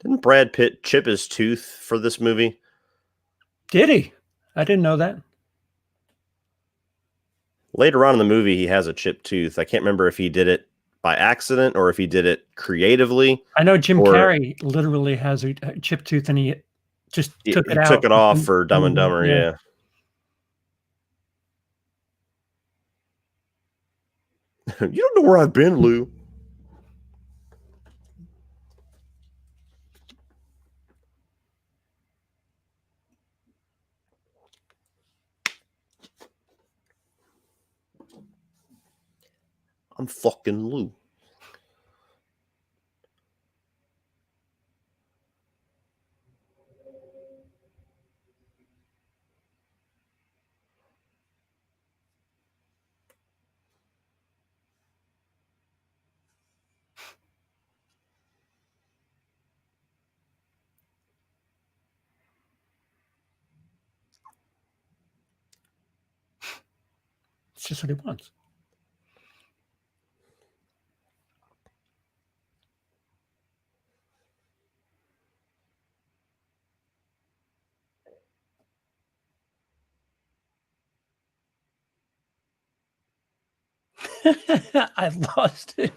Didn't Brad Pitt chip his tooth for this movie? Did he? I didn't know that. Later on in the movie, he has a chipped tooth. I can't remember if he did it by accident or if he did it creatively. I know Jim Or- Carrey literally has a chipped tooth, and he just took it out. Took it off for Dumb and Dumber, yeah. You don't know where I've been, Lou. I'm fucking Lou. It's just what he wants. I lost it.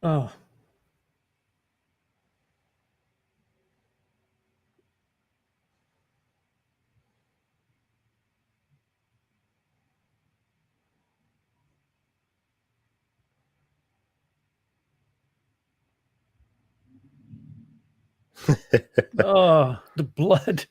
Oh. Oh, the blood.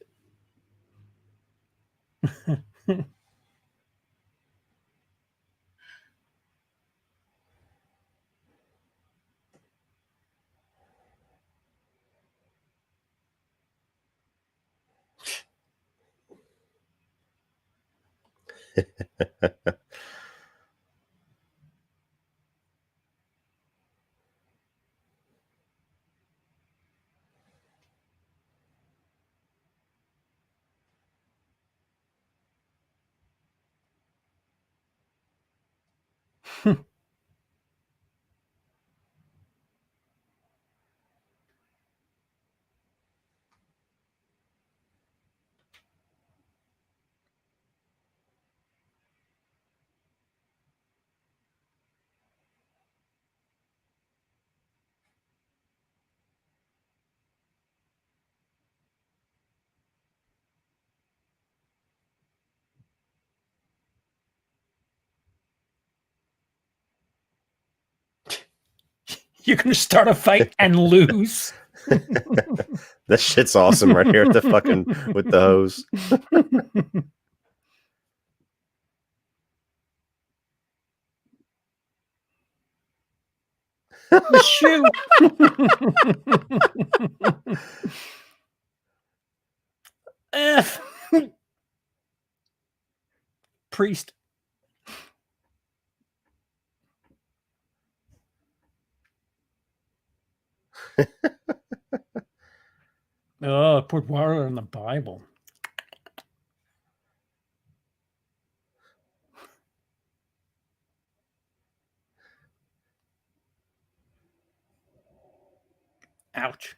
You're going to start a fight and lose. That shit's awesome right here at the fucking with the hose. The shoe. F. Priest. Oh, put water in the Bible. Ouch.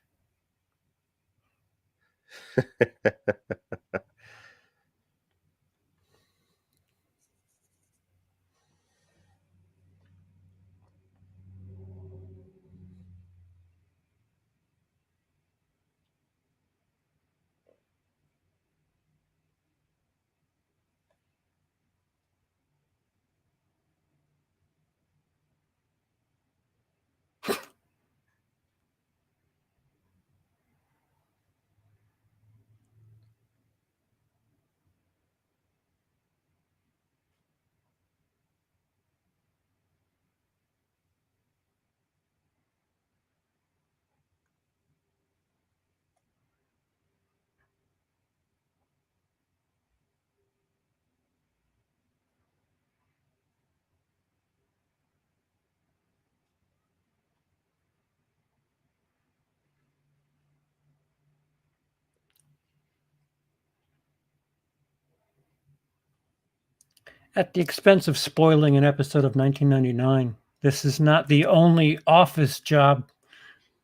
At the expense of spoiling an episode of 1999, this is not the only office job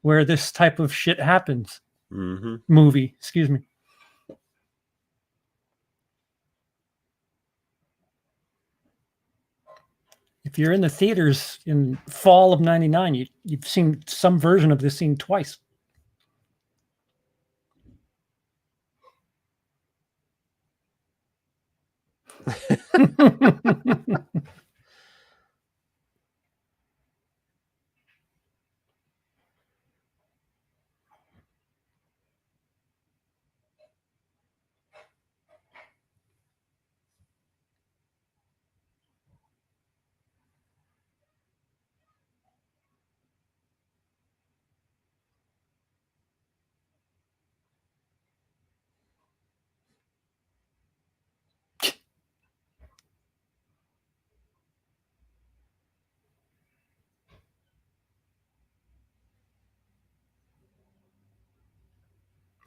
where this type of shit happens. Mm-hmm. Movie, excuse me. If you're in the theaters in fall of 99, you've seen some version of this scene twice.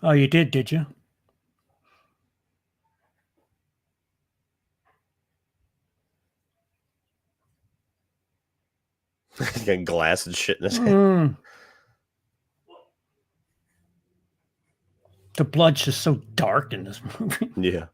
Oh, you did you? He's got glass and shit in his head. The blood's just so dark in this movie. Yeah.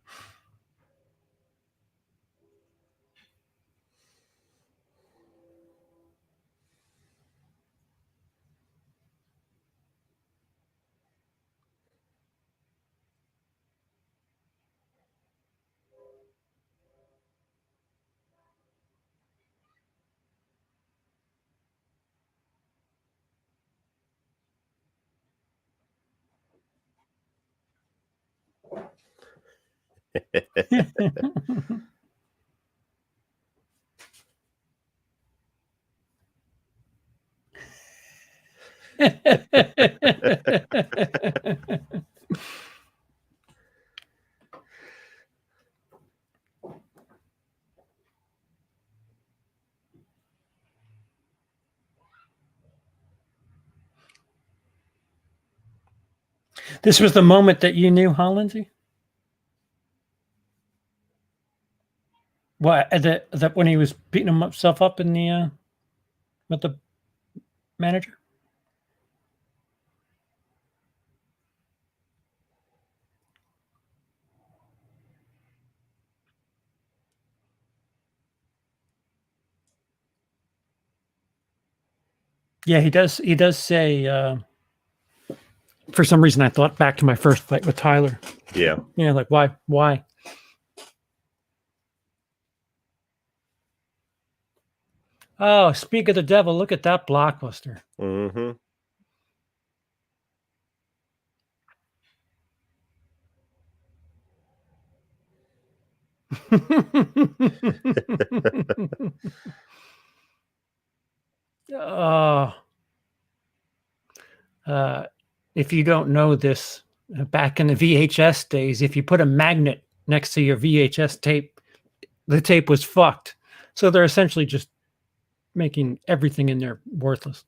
This was the moment that you knew, huh, Lindsay? What, that when he was beating himself up in the with the manager? Yeah, he does. He does say. For some reason, I thought back to my first fight with Tyler. Yeah. Yeah, like why? Oh, speak of the devil! Look at that blockbuster. Mm-hmm. Oh, if you don't know this, back in the VHS days, if you put a magnet next to your VHS tape, the tape was fucked. So they're essentially just making everything in there worthless.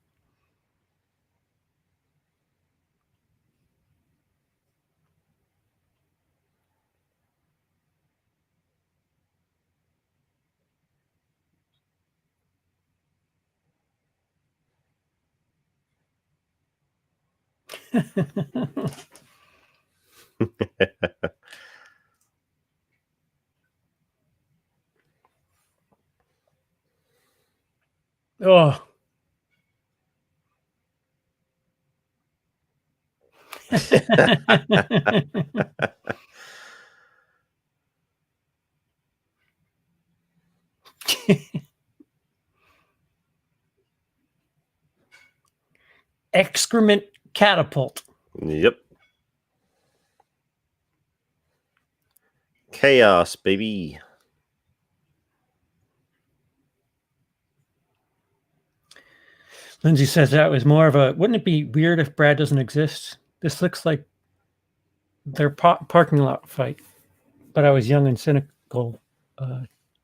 Oh. Excrement catapult. Yep. Chaos, baby. Lindsay says that was more of a. Wouldn't it be weird if Brad doesn't exist? This looks like their parking lot fight, but I was young and cynical.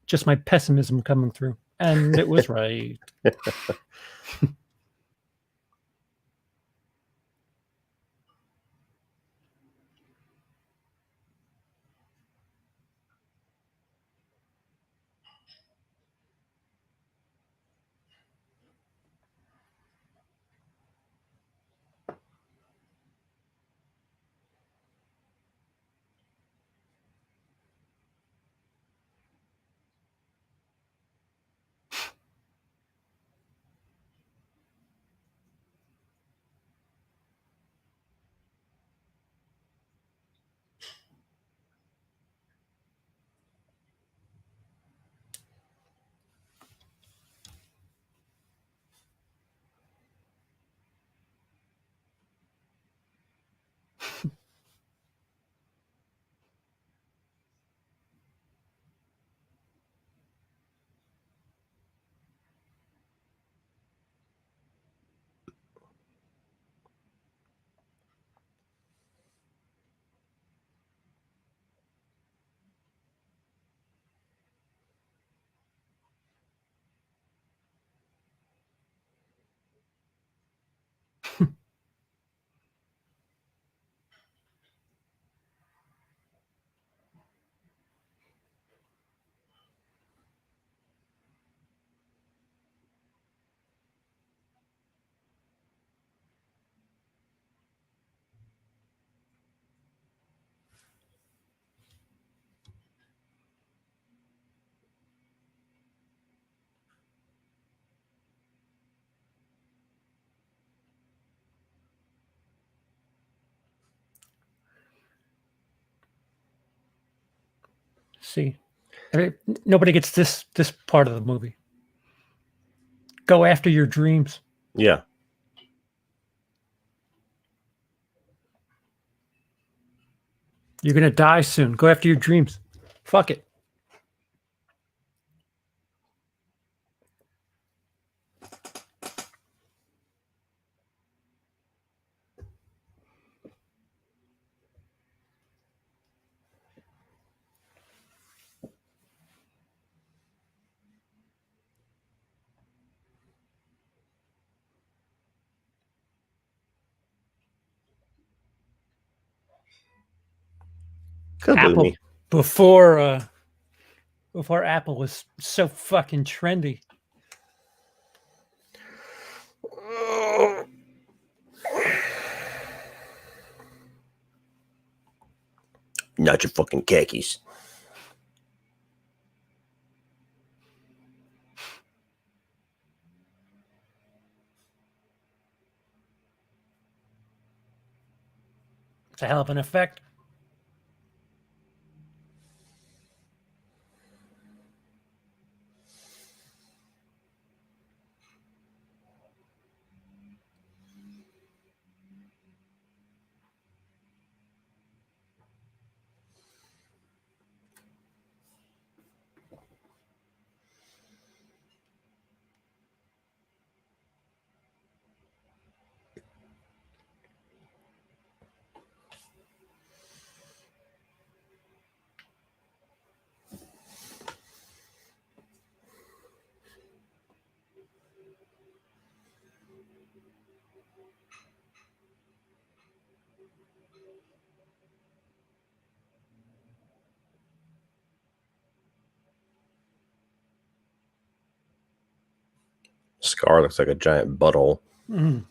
Just my pessimism coming through, and it was right. See, nobody gets this part of the movie. Go after your dreams. Yeah. You're gonna die soon. Go after your dreams. Fuck it. Couldn't believe Apple me. before Apple was so fucking trendy. Not your fucking khakis. It's a hell of an effect. Scar looks like a giant butthole. Mm.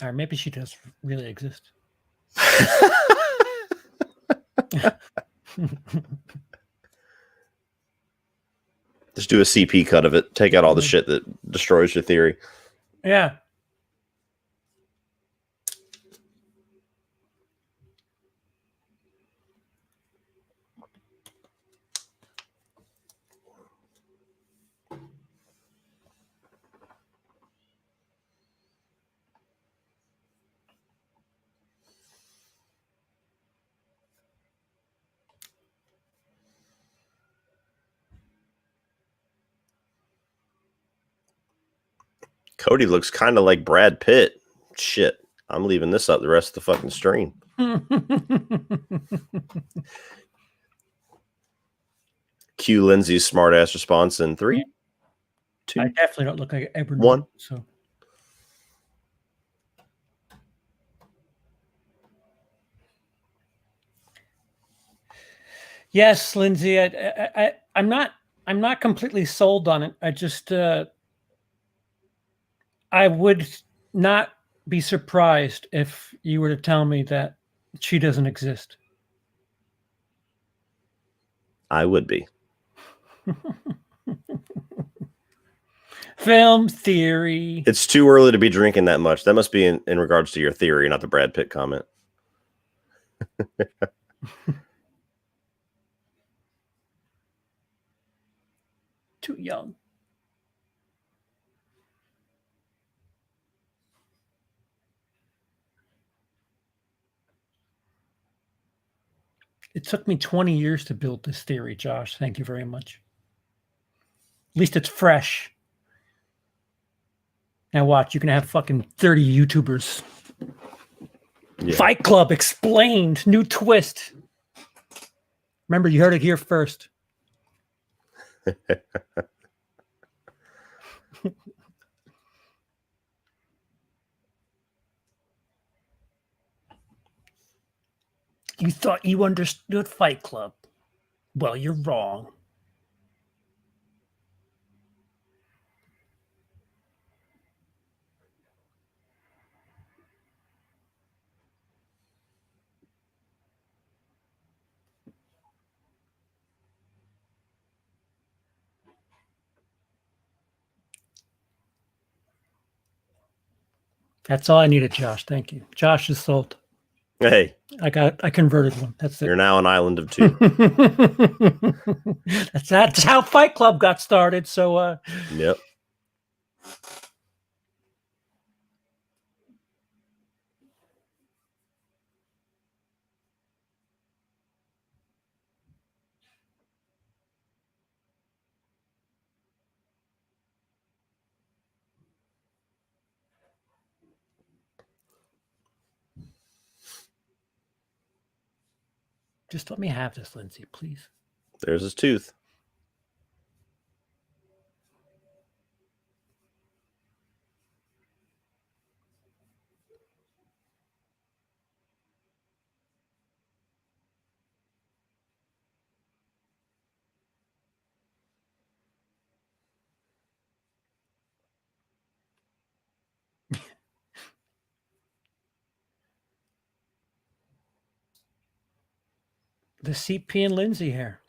Or maybe she does really exist. Just do a CP cut of it. Take out all the shit that destroys your theory. Yeah. Cody looks kind of like Brad Pitt. Shit. I'm leaving this up the rest of the fucking stream. Cue Lindsay's smart ass response in 3, 2. I definitely don't look like Edward. 1. So. Yes, Lindsay. I'm not completely sold on it. I just I would not be surprised if you were to tell me that she doesn't exist. I would be. Film theory. It's too early to be drinking that much. That must be in regards to your theory, not the Brad Pitt comment. Too young. It took me 20 years to build this theory, Josh. Thank you very much. At least it's fresh. Now watch, you can have fucking 30 YouTubers. Yeah. Fight Club explained. New twist. Remember, you heard it here first. You thought you understood Fight Club. Well, you're wrong. That's all I needed, Josh. Thank you. Josh is sold. Hey, I converted one. That's it. you're now an island of two. That's how Fight Club got started. So Yep. just let me have this, Lindsay, please. There's his tooth. The CP and Lindsay hair.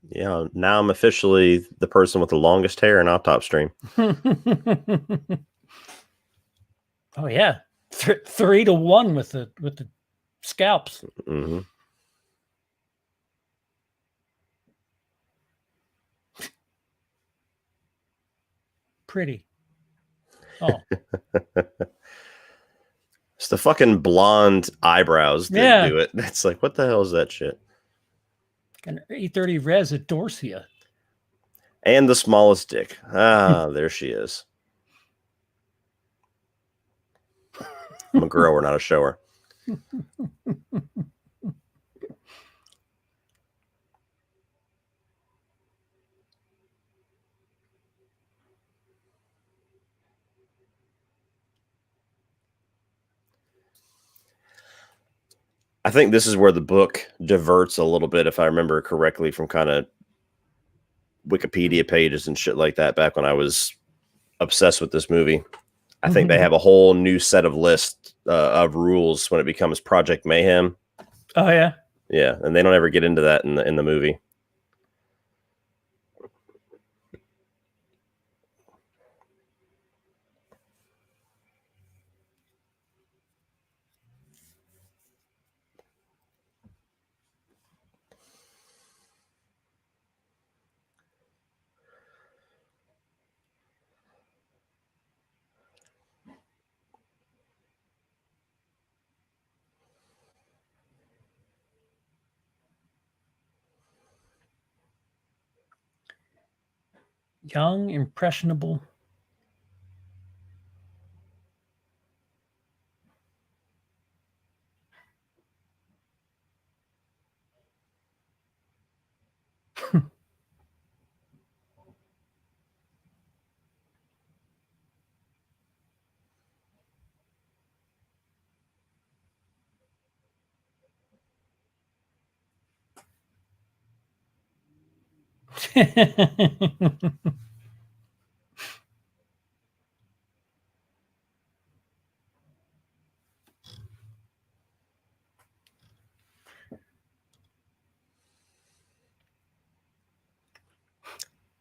Yeah, now I'm officially the person with the longest hair in Autop Stream. Oh yeah, 3-1 with the scalps. Mm-hmm. Pretty. Oh. It's the fucking blonde eyebrows that do it. It's like, what the hell is that shit? An 830 res at Dorsia. And the smallest dick. Ah, there she is. I'm a grower, not a shower. I think this is where the book diverts a little bit, if I remember correctly, from kind of Wikipedia pages and shit like that back when I was obsessed with this movie. I think they have a whole new set of lists of rules when it becomes Project Mayhem. Oh yeah. Yeah, and they don't ever get into that in the movie. Young, impressionable.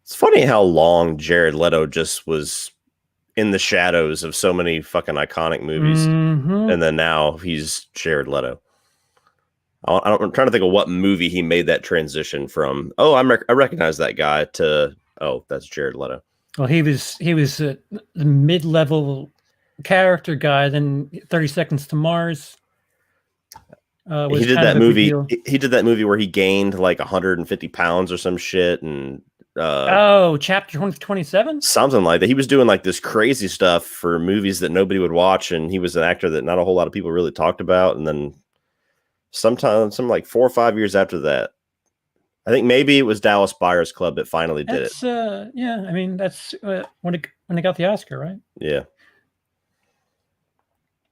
It's funny how long Jared Leto just was in the shadows of so many fucking iconic movies. And then now he's Jared Leto. I'm trying to think of what movie he made that transition from. Oh, I recognize that guy to, oh, that's Jared Leto. Well, he was the mid-level character guy. Then 30 Seconds to Mars. He did that movie. He did that movie where he gained like 150 pounds or some shit, and Chapter 27, something like that. He was doing like this crazy stuff for movies that nobody would watch, and he was an actor that not a whole lot of people really talked about. And then some like 4 or 5 years after that, I think maybe it was Dallas Buyers Club that finally did it. Yeah, I mean that's when it got the Oscar, right? Yeah.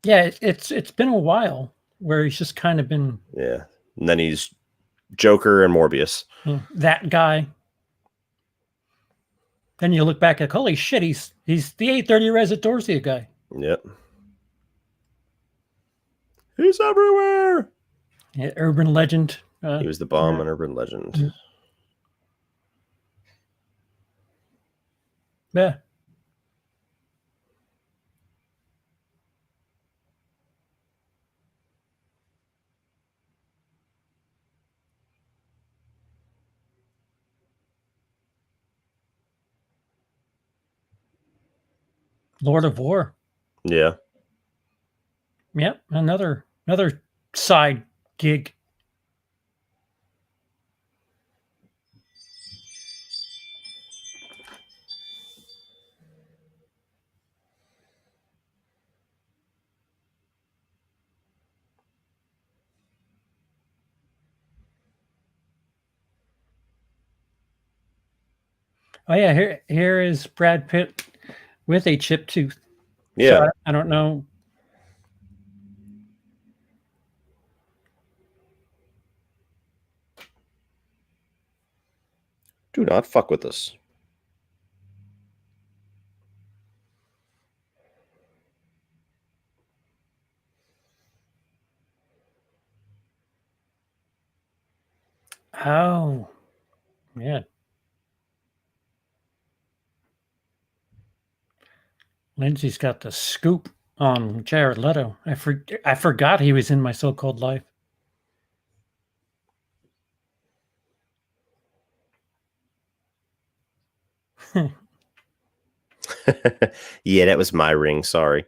Yeah, it's been a while where he's just kind of been. Yeah, and then he's Joker and Morbius. That guy. Then you look back at, holy shit, he's the 830 res at Dorsia guy. Yep. He's everywhere. Yeah, urban legend. He was the bomb in Urban Legend. Yeah. Lord of War. Yeah. Yep, another side gig. Oh yeah, here is Brad Pitt with a chipped tooth. Yeah. So I don't know. Do not fuck with us. Oh, yeah. Lindsay's got the scoop on Jared Leto. I forgot he was in My So-Called Life. Yeah, that was my ring. Sorry.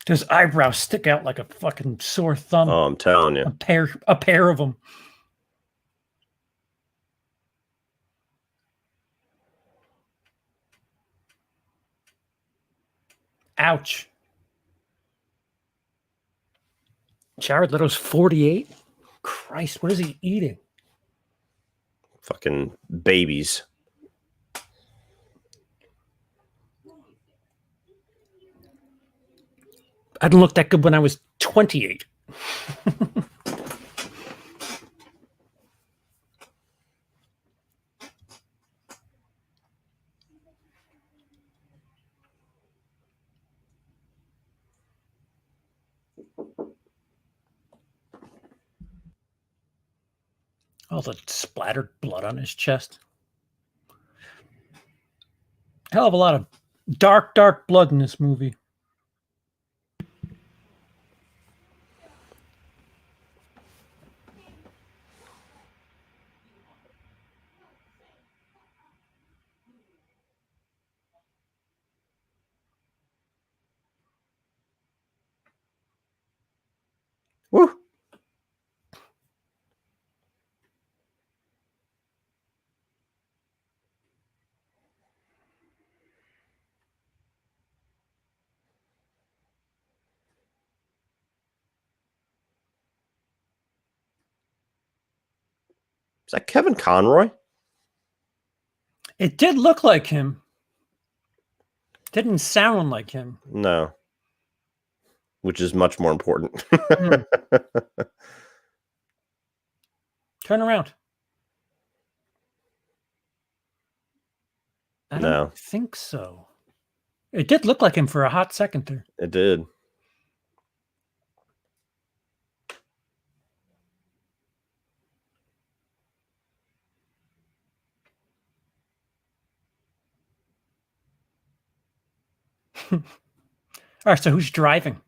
His eyebrows stick out like a fucking sore thumb. Oh, I'm telling you. A pair of them. Ouch. Jared Leto's 48. Christ, what is he eating? Fucking babies. I didn't look that good when I was 28. All the splattered blood on his chest. Hell of a lot of dark blood in this movie. Woo. Is that Kevin Conroy? It did look like him. Didn't sound like him. No. Which is much more important. Turn around. I don't No. think so. It did look like him for a hot second there. It did. All right, so who's driving?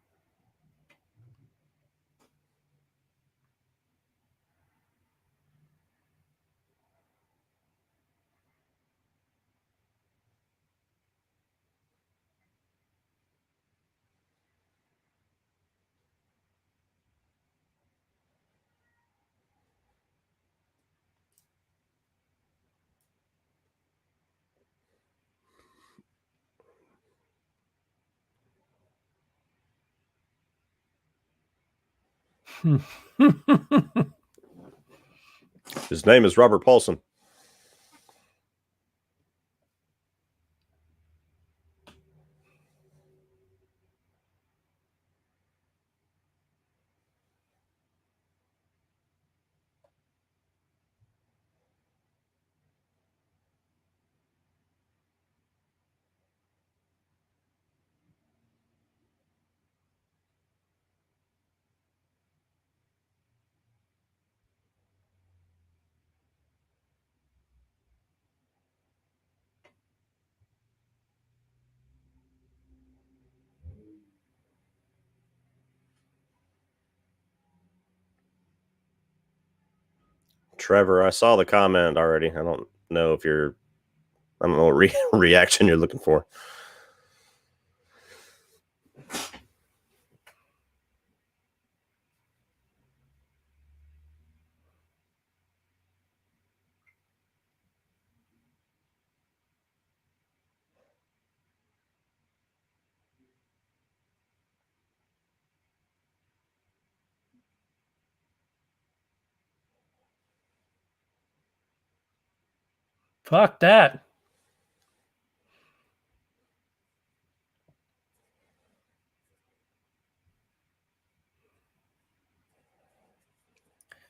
His name is Robert Paulson. Trevor, I saw the comment already. I don't know what reaction you're looking for. Fuck that.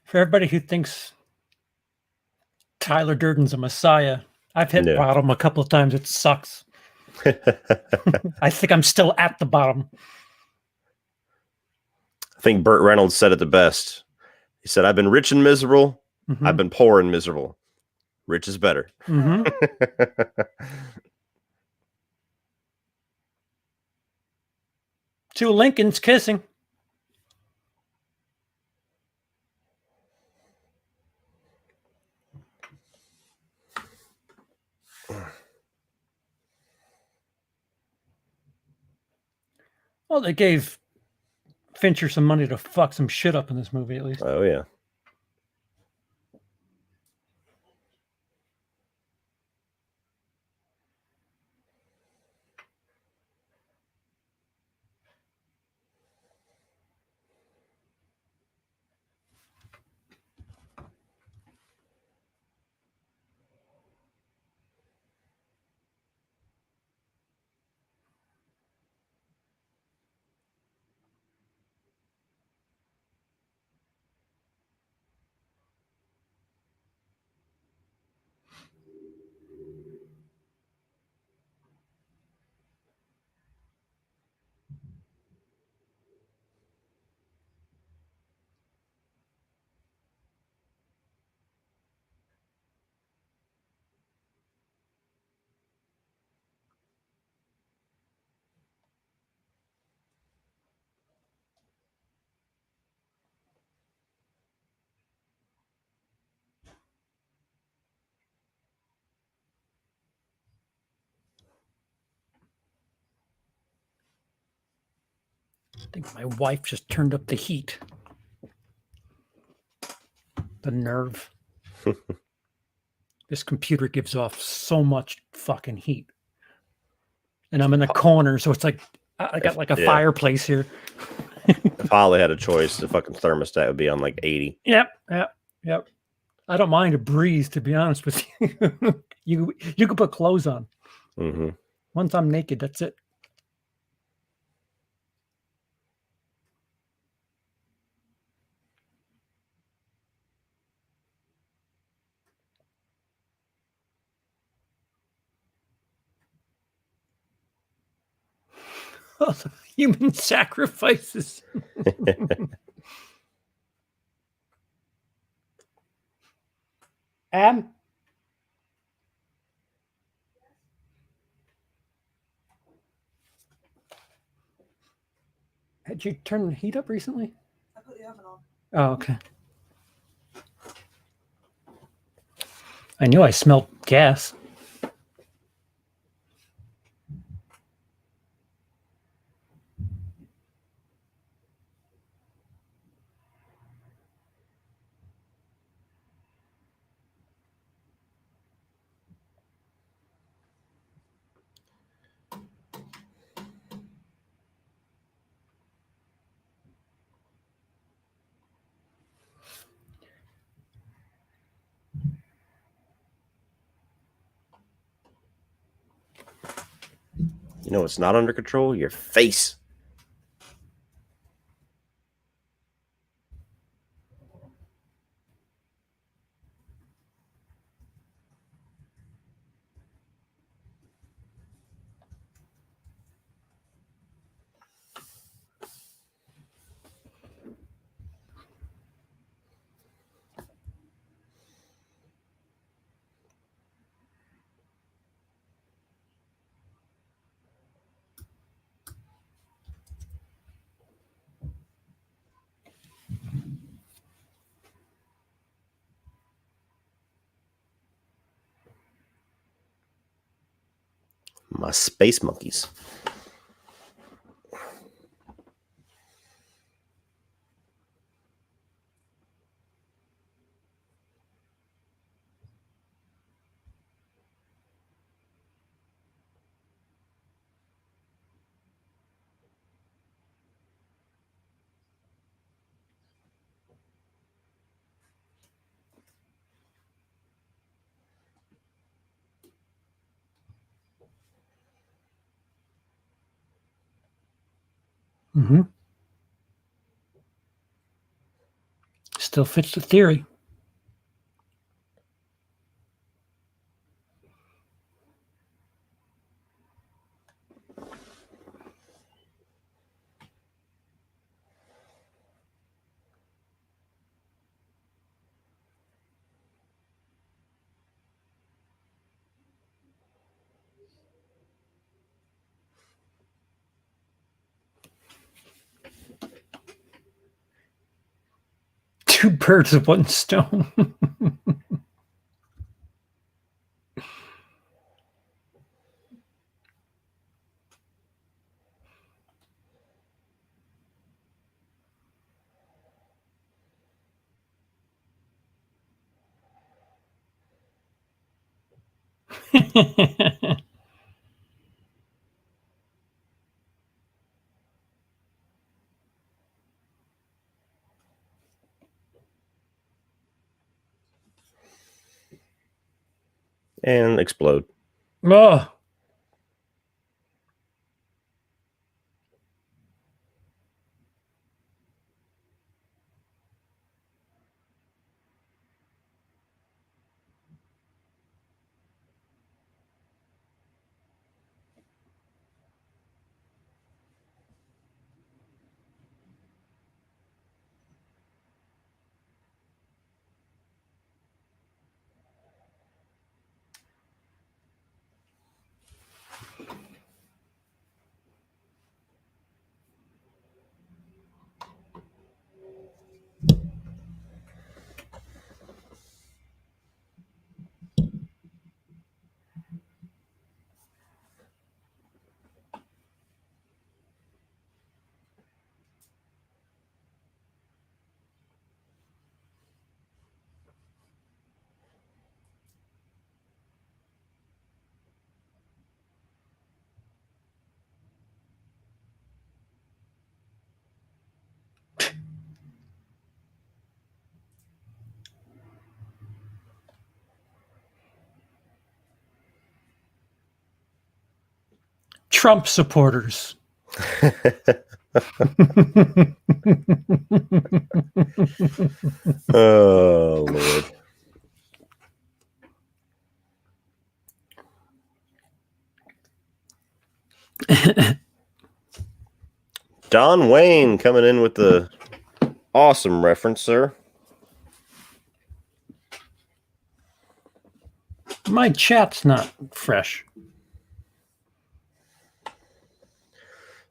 For everybody who thinks Tyler Durden's a messiah, I've hit Yeah. bottom a couple of times. It sucks. I think I'm still at the bottom. I think Burt Reynolds said it the best. He said, I've been rich and miserable. Mhm. I've been poor and miserable. Rich is better. Mhm. Two Lincolns kissing. Well, they gave Fincher some money to fuck some shit up in this movie, at least. Oh, yeah. I think my wife just turned up the heat. The nerve. This computer gives off so much fucking heat. And I'm in the corner, so it's like I got like a fireplace here. If Holly had a choice, the fucking thermostat would be on like 80. Yep. I don't mind a breeze, to be honest with you. You can put clothes on. Mm-hmm. Once I'm naked, that's it. Human sacrifices. Am? Had you turned the heat up recently? I put the oven on. Oh, okay. I knew I smelled gas. You know what's not under control? Your face. My space monkeys. Mm-hmm. Still fits the theory. Two birds of one stone. And explode. Oh. Trump supporters. Oh, Lord. Don Wayne coming in with the awesome reference, sir. My chat's not fresh.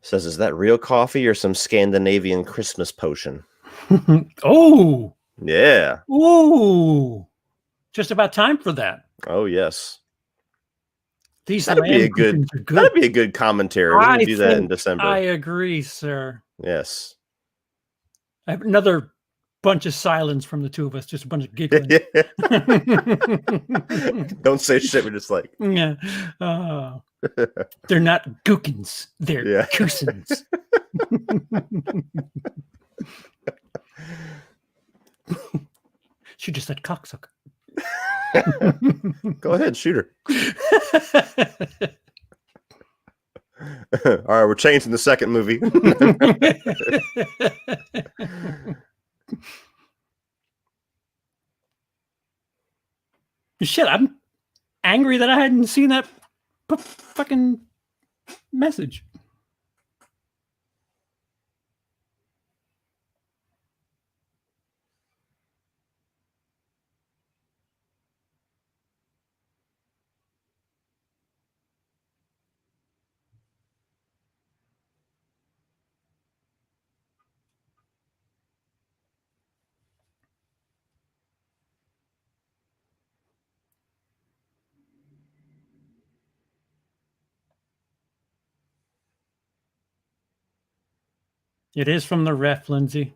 Says, is that real coffee or some Scandinavian Christmas potion? Oh. Yeah. Ooh. Just about time for that. Oh, yes. These That'd be a good. are good. That'd be a good commentary. We can do that in December. I agree, sir. Yes. I have another bunch of silence from the two of us, just a bunch of giggling. Don't say shit. We're just like, yeah. They're not gookins. They're Yeah. cousins. She just said cocksucker. Go ahead, shoot her. All right, we're changing the second movie. Shit, I'm angry that I hadn't seen that fucking message. It is from the ref, Lindsay.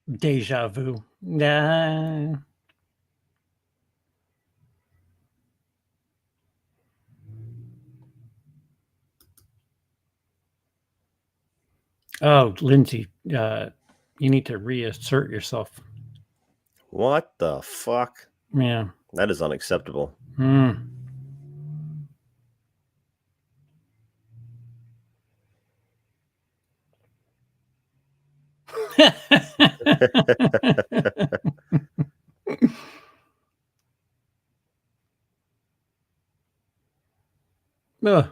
Deja vu. Nah. Oh, Lindsay, you need to reassert yourself. What the fuck? Yeah. That is unacceptable. Mm. Ugh.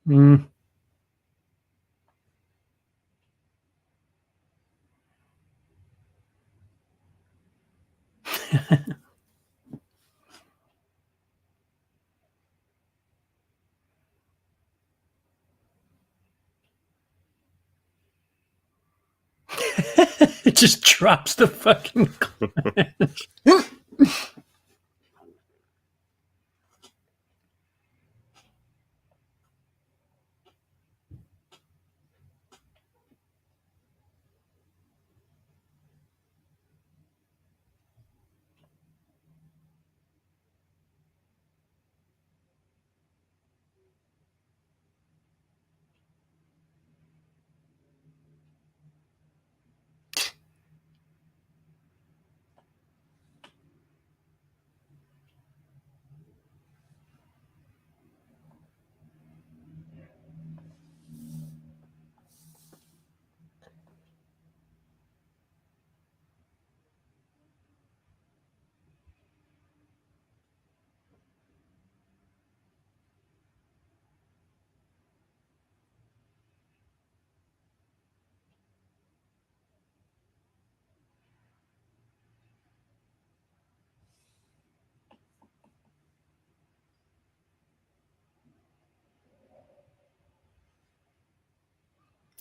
Mm. It just drops the fucking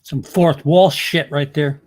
Some fourth wall shit right there.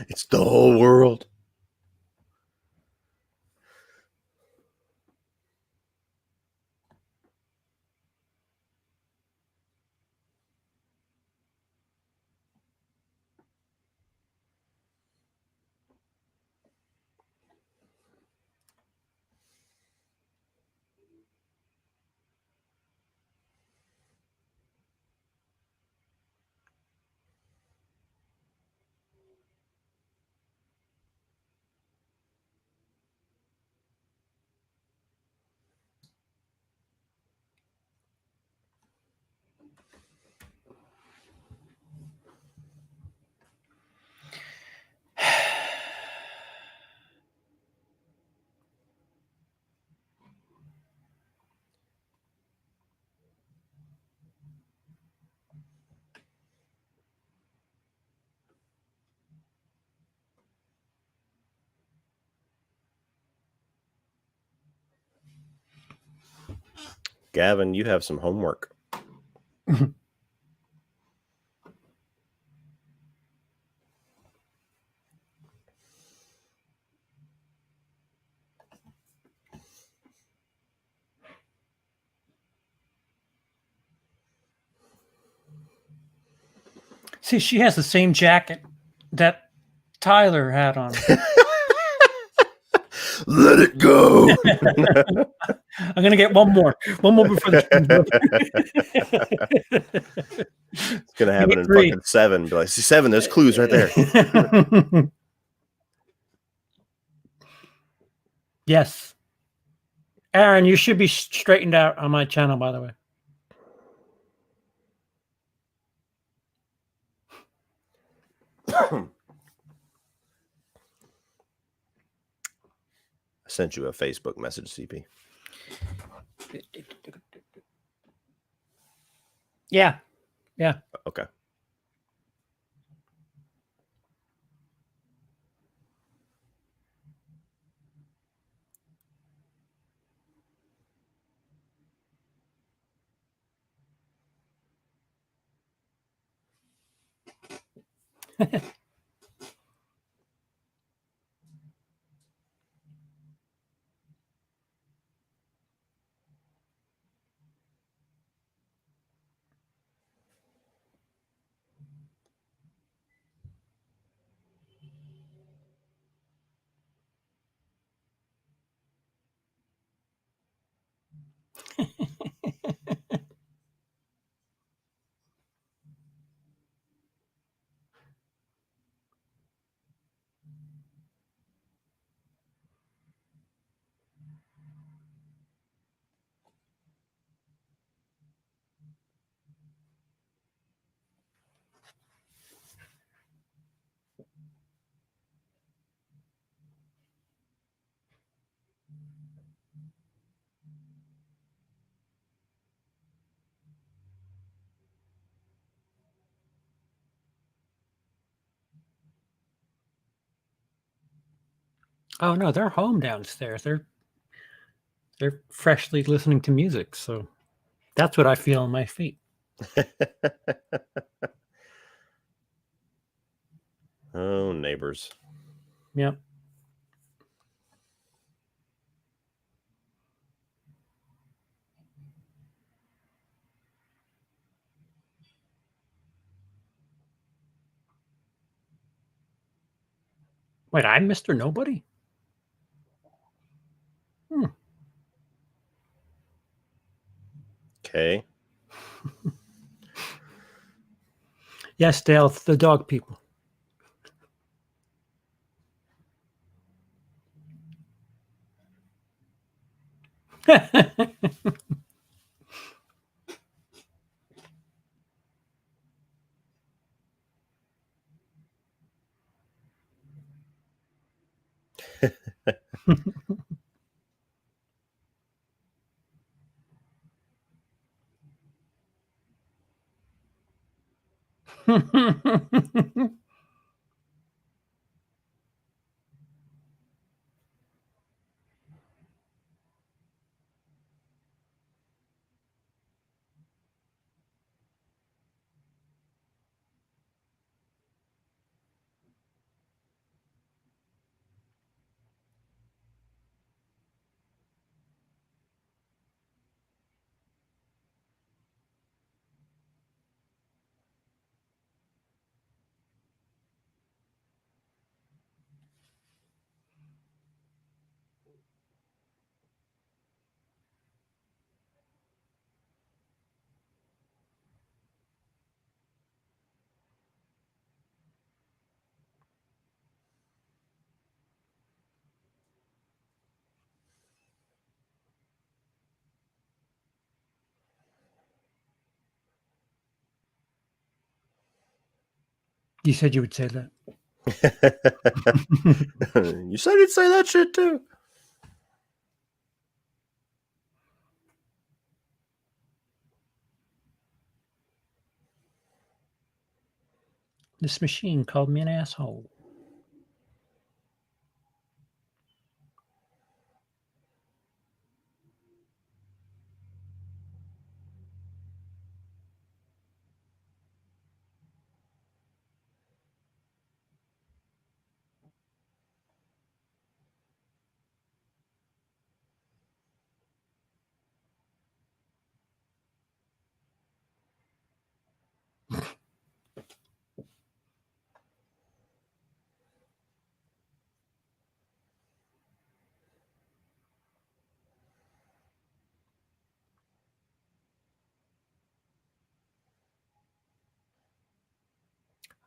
It's the whole world. Gavin, you have some homework. See, she has the same jacket that Tyler had on. Let it go. I'm gonna get one more before the It's gonna happen in fucking 7. Be like, see 7, there's clues right there. Yes. Aaron, you should be straightened out on my channel, by the way. I sent you a Facebook message, CP. Yeah. Okay. Oh no, they're home downstairs. They're freshly listening to music, so that's what I feel on my feet. Oh, neighbors. Yep. Wait, I'm Mr. Nobody? Hmm. Okay. Yes, Dale, it's the dog people. You said you would say that. You said you'd say that shit too. This machine called me an asshole.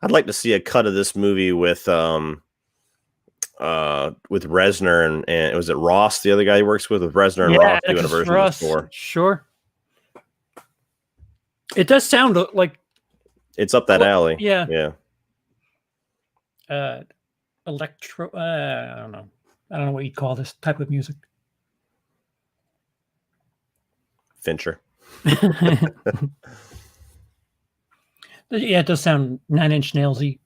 I'd like to see a cut of this movie with Reznor and was it Ross, the other guy he works with Reznor and Ross doing a version of the score. Sure. It does sound like It's up that alley. Yeah. Yeah. Electro. I don't know. I don't know what you'd call this type of music. Fincher. Yeah, it does sound 9 Inch Nails-y.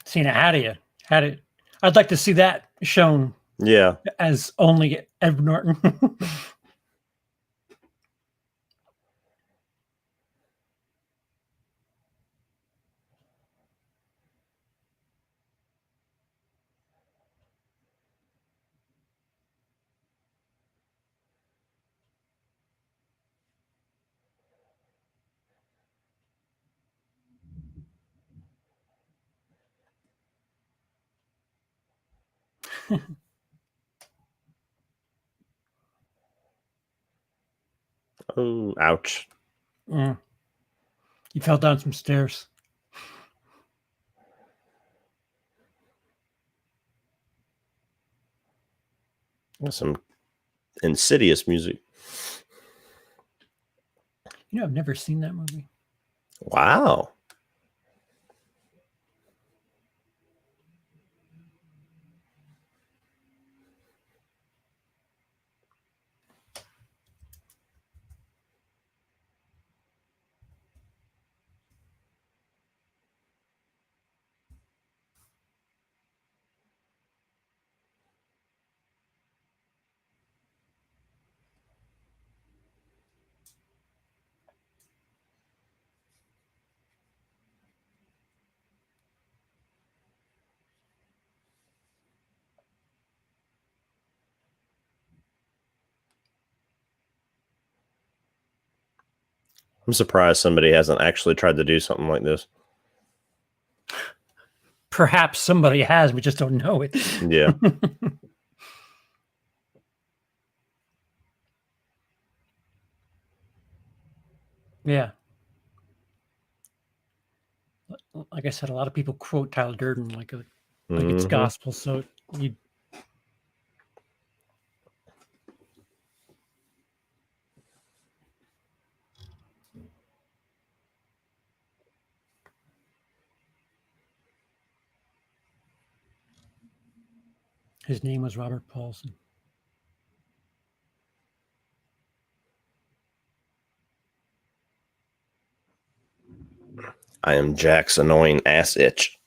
Cena, how do you, I'd like to see that shown Yeah. as only Ed Norton. Oh, ouch. Mm. He fell down some stairs. Some Insidious music. You know, I've never seen that movie. Wow. I'm surprised somebody hasn't actually tried to do something like this. Perhaps somebody has, we just don't know it. Yeah. Yeah. Like I said, a lot of people quote Tyler Durden like it's gospel. So you. His name was Robert Paulson. I am Jack's annoying ass itch.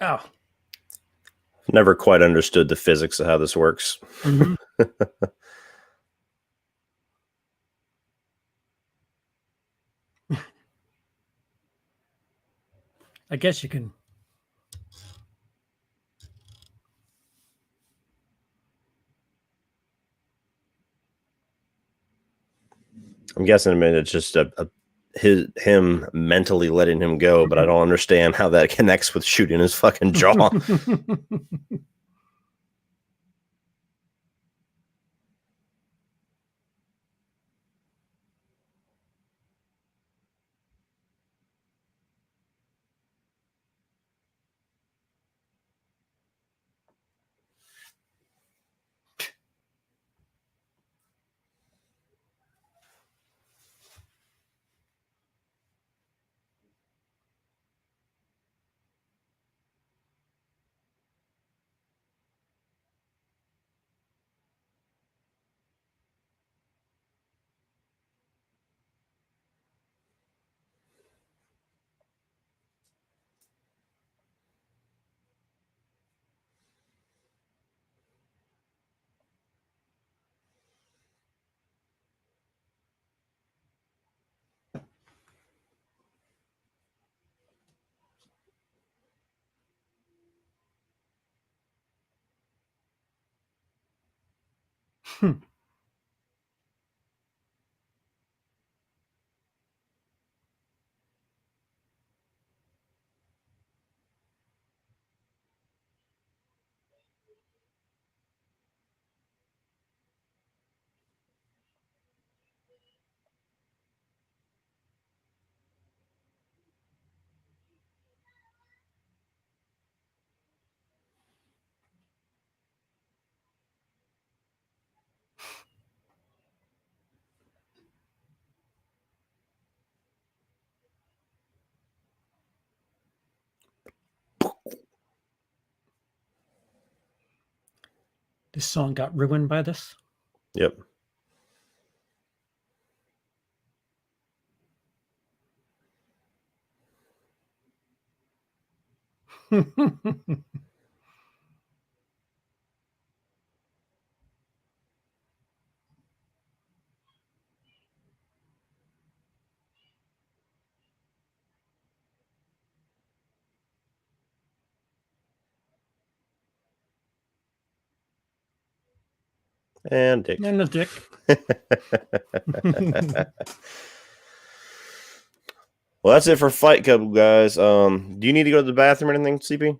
Oh. Never quite understood the physics of how this works. Mm-hmm. I guess you can. I'm guessing, I mean, it's just him mentally letting him go, but I don't understand how that connects with shooting his fucking jaw. this song got ruined by this. Yep. And dick. And a dick. Well, that's it for Fight Club, guys. Do you need to go to the bathroom or anything, CP?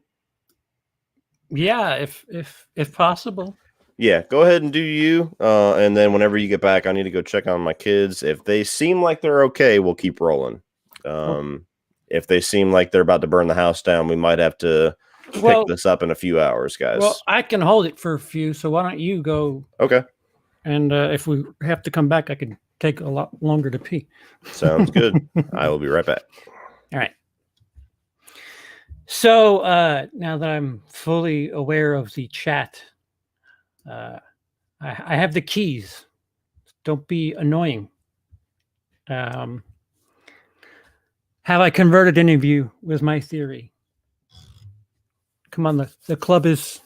Yeah, if possible. Yeah, go ahead and do you. And then whenever you get back, I need to go check on my kids. If they seem like they're okay, we'll keep rolling. If they seem like they're about to burn the house down, we might have to pick this up in a few hours, guys. Well, I can hold it for a few, so why don't you go? Okay. And if we have to come back, I can take a lot longer to pee. Sounds good. I will be right back. All right. So now that I'm fully aware of the chat, I have the keys. Don't be annoying. Have I converted any of you with my theory? Come on, the club is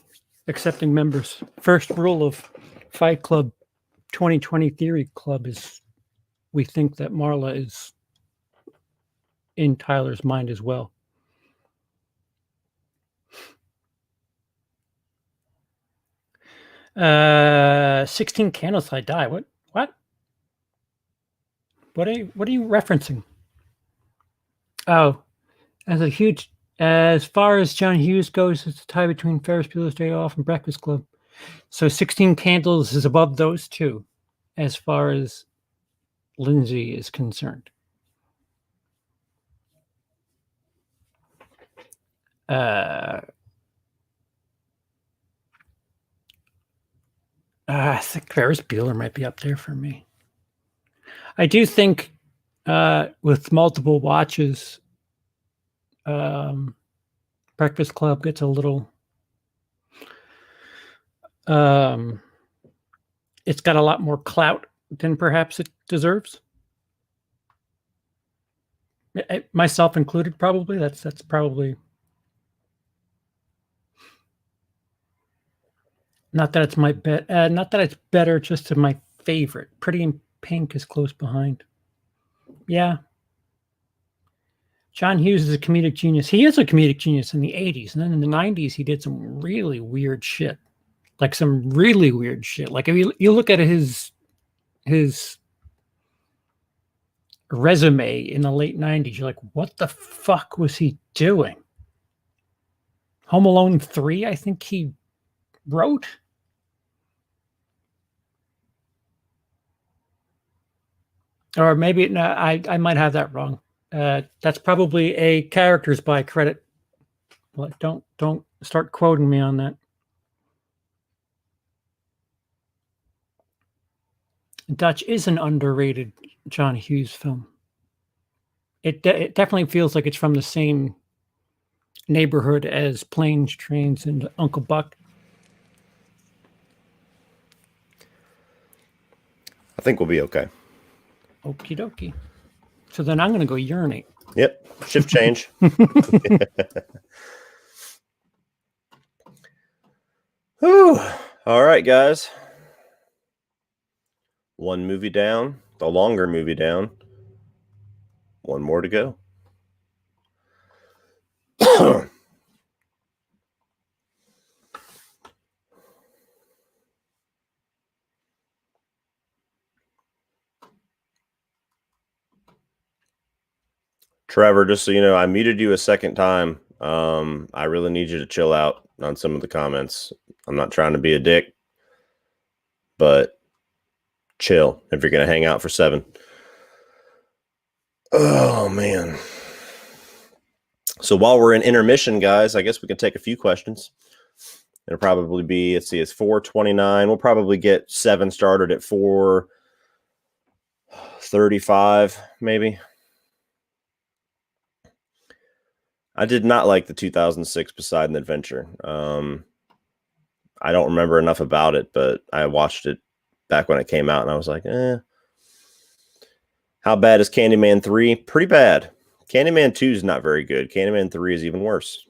accepting members. First rule of Fight Club 2020 Theory Club is we think that Marla is in Tyler's mind as well. Uh, 16 candles I die. What? What are you referencing? Oh, as far as John Hughes goes, it's a tie between Ferris Bueller's Day Off and Breakfast Club. So 16 Candles is above those two, as far as Lindsay is concerned. I think Ferris Bueller might be up there for me. I do think with multiple watches, Breakfast Club gets a little it's got a lot more clout than perhaps it deserves. Myself included, probably. That's probably not that it's my bet. Not that it's better, just to my favorite. Pretty in Pink is close behind. Yeah. John Hughes is a comedic genius. He is a comedic genius in the 80s. And then in the 90s, he did some really weird shit. Like some really weird shit. Like if you look at his resume in the late 90s, you're like, what the fuck was he doing? Home Alone 3, I think he wrote. Or maybe no, I might have that wrong. That's probably a characters by credit. But don't start quoting me on that. Dutch is an underrated John Hughes film. It definitely feels like it's from the same neighborhood as Planes, Trains, and Uncle Buck. I think we'll be okay. Okie dokie. So then I'm going to go urinate. Yep. Shift change. Whew. All right, guys. One movie down, the longer movie down. One more to go. Trevor, just so you know, I muted you a second time. I really need you to chill out on some of the comments. I'm not trying to be a dick, but chill if you're going to hang out for 7. Oh, man. So while we're in intermission, guys, I guess we can take a few questions. It'll probably be, let's see, it's 4:29. We'll probably get 7 started at 4:35, maybe. I did not like the 2006 Poseidon Adventure. I don't remember enough about it, but I watched it back when it came out, and I was like, How bad is Candyman 3? Pretty bad. Candyman 2 is not very good. Candyman 3 is even worse.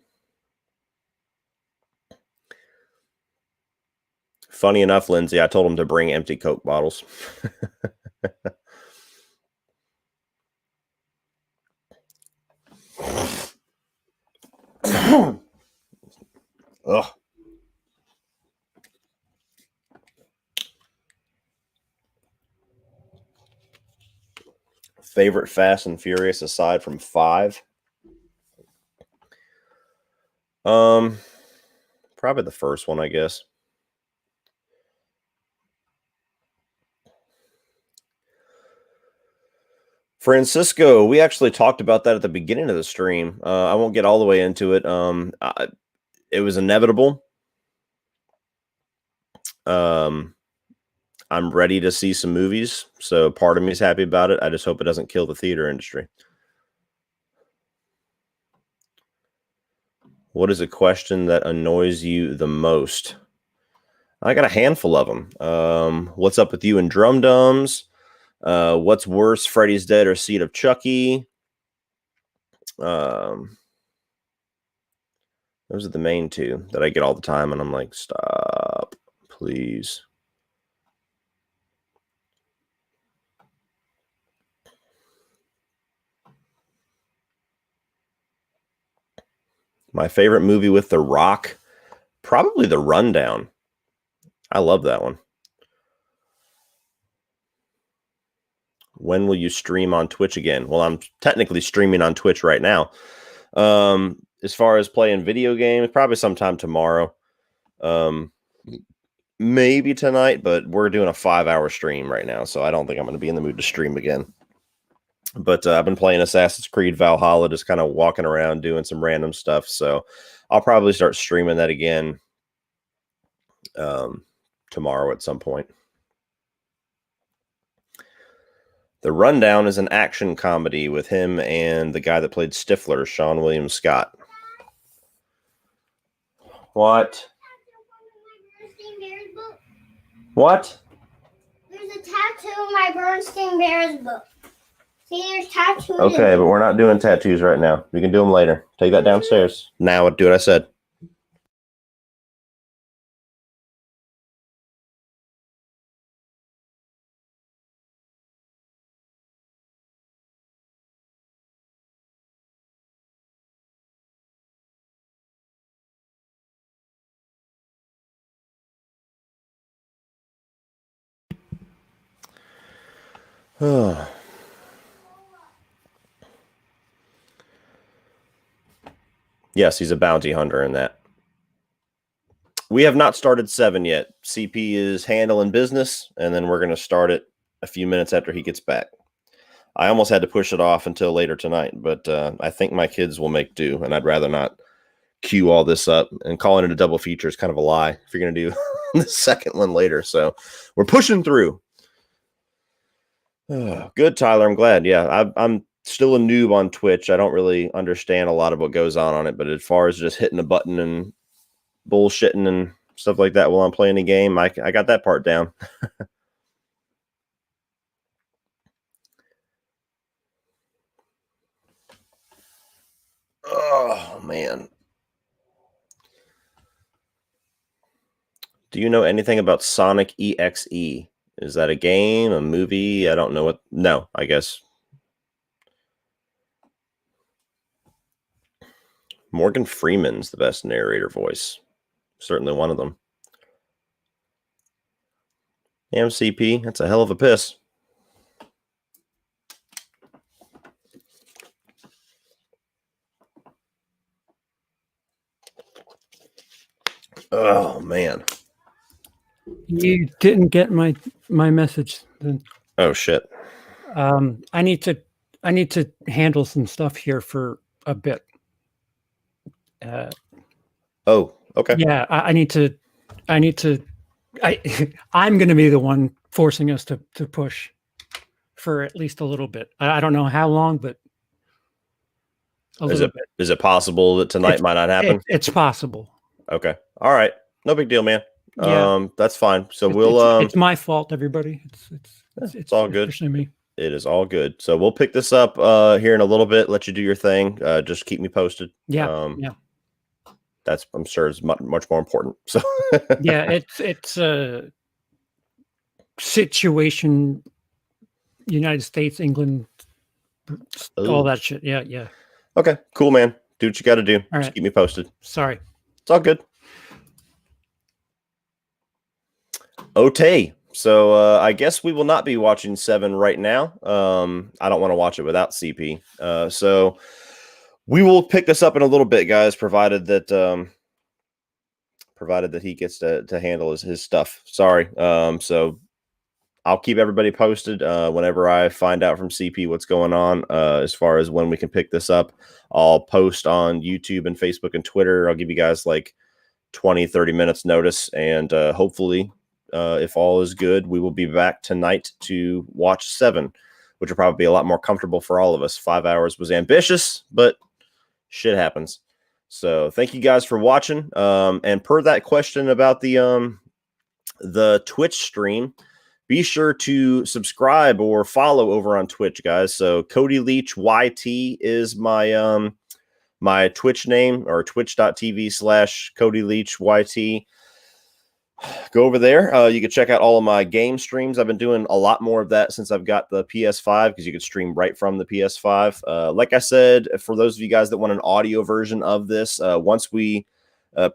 Funny enough, Lindsay, I told him to bring empty Coke bottles. Ugh. Favorite Fast and Furious aside from 5? Probably the first one, I guess. Francisco, we actually talked about that at the beginning of the stream. I won't get all the way into it. It was inevitable. I'm ready to see some movies, so part of me is happy about it. I just hope it doesn't kill the theater industry. What is a question that annoys you the most? I got a handful of them. What's up with you and Drum Dums? What's worse, Freddy's Dead or Seed of Chucky? Those are the main two that I get all the time, and I'm like, stop, please. My favorite movie with The Rock? Probably The Rundown. I love that one. When will you stream on Twitch again? Well, I'm technically streaming on Twitch right now. As far as playing video games, probably sometime tomorrow. Maybe tonight, but we're doing a 5-hour stream right now, so I don't think I'm going to be in the mood to stream again. But I've been playing Assassin's Creed Valhalla, just kind of walking around doing some random stuff. So I'll probably start streaming that again tomorrow at some point. The Rundown is an action comedy with him and the guy that played Stifler, Sean William Scott. What? What? There's a tattoo in my Bernstein Bears book. See, there's tattoos. Okay, but we're not doing tattoos right now. We can do them later. Take that downstairs. Now, do what I said. Yes, he's a bounty hunter in that. We have not started 7 yet. CP is handling business, and then we're going to start it a few minutes after he gets back. I almost had to push it off until later tonight, but I think my kids will make do, and I'd rather not queue all this up. And calling it a double feature is kind of a lie if you're going to do the second one later. So we're pushing through. Good, Tyler. I'm glad. Yeah, I'm still a noob on Twitch. I don't really understand a lot of what goes on it, but as far as just hitting a button and bullshitting and stuff like that while I'm playing a game, I got that part down. Oh, man. Do you know anything about Sonic EXE? Is that a game, a movie? I don't know what. No, I guess. Morgan Freeman's the best narrator voice. Certainly one of them. MCP, that's a hell of a piss. Oh, man. You didn't get my message then. Oh, shit. I need to handle some stuff here for a bit. Oh, okay. Yeah, I'm going to be the one forcing us to push for at least a little bit. I don't know how long, but a little bit. Is it possible that tonight might not happen? It's possible. Okay. All right. No big deal, man. Yeah. That's fine. So It's my fault, everybody. it's all good. Especially me. It is all good. So we'll pick this up here in a little bit. Let you do your thing. Just keep me posted. Yeah. That's, I'm sure, is much more important. So Yeah, it's a situation. United States, England, all that shit. Yeah. Okay, cool, man. Do what you got to do. All Just right. keep me posted. Sorry. It's all good. Okay. So I guess we will not be watching 7 right now. I don't want to watch it without CP. So we will pick this up in a little bit, guys, provided that he gets to handle his stuff. Sorry. So I'll keep everybody posted whenever I find out from CP what's going on as far as when we can pick this up. I'll post on YouTube and Facebook and Twitter. I'll give you guys like 20-30 minutes notice, and hopefully if all is good, we will be back tonight to watch 7, which will probably be a lot more comfortable for all of us. 5 hours was ambitious, but shit happens. So thank you guys for watching. And per that question about the Twitch stream, be sure to subscribe or follow over on Twitch, guys. So Cody Leach YT is my my Twitch name, or twitch.tv/Cody Leach YT. Go over there. You can check out all of my game streams. I've been doing a lot more of that since I've got the PS5, because you can stream right from the PS5. Like I said, for those of you guys that want an audio version of this, once we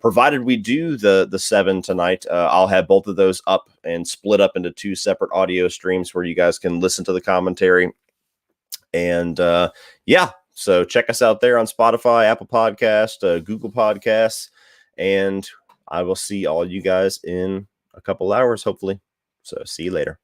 provided we do the 7 tonight, I'll have both of those up and split up into 2 separate audio streams where you guys can listen to the commentary. And yeah, so check us out there on Spotify, Apple Podcast, Google Podcasts, and I will see all you guys in a couple hours, hopefully. So see you later.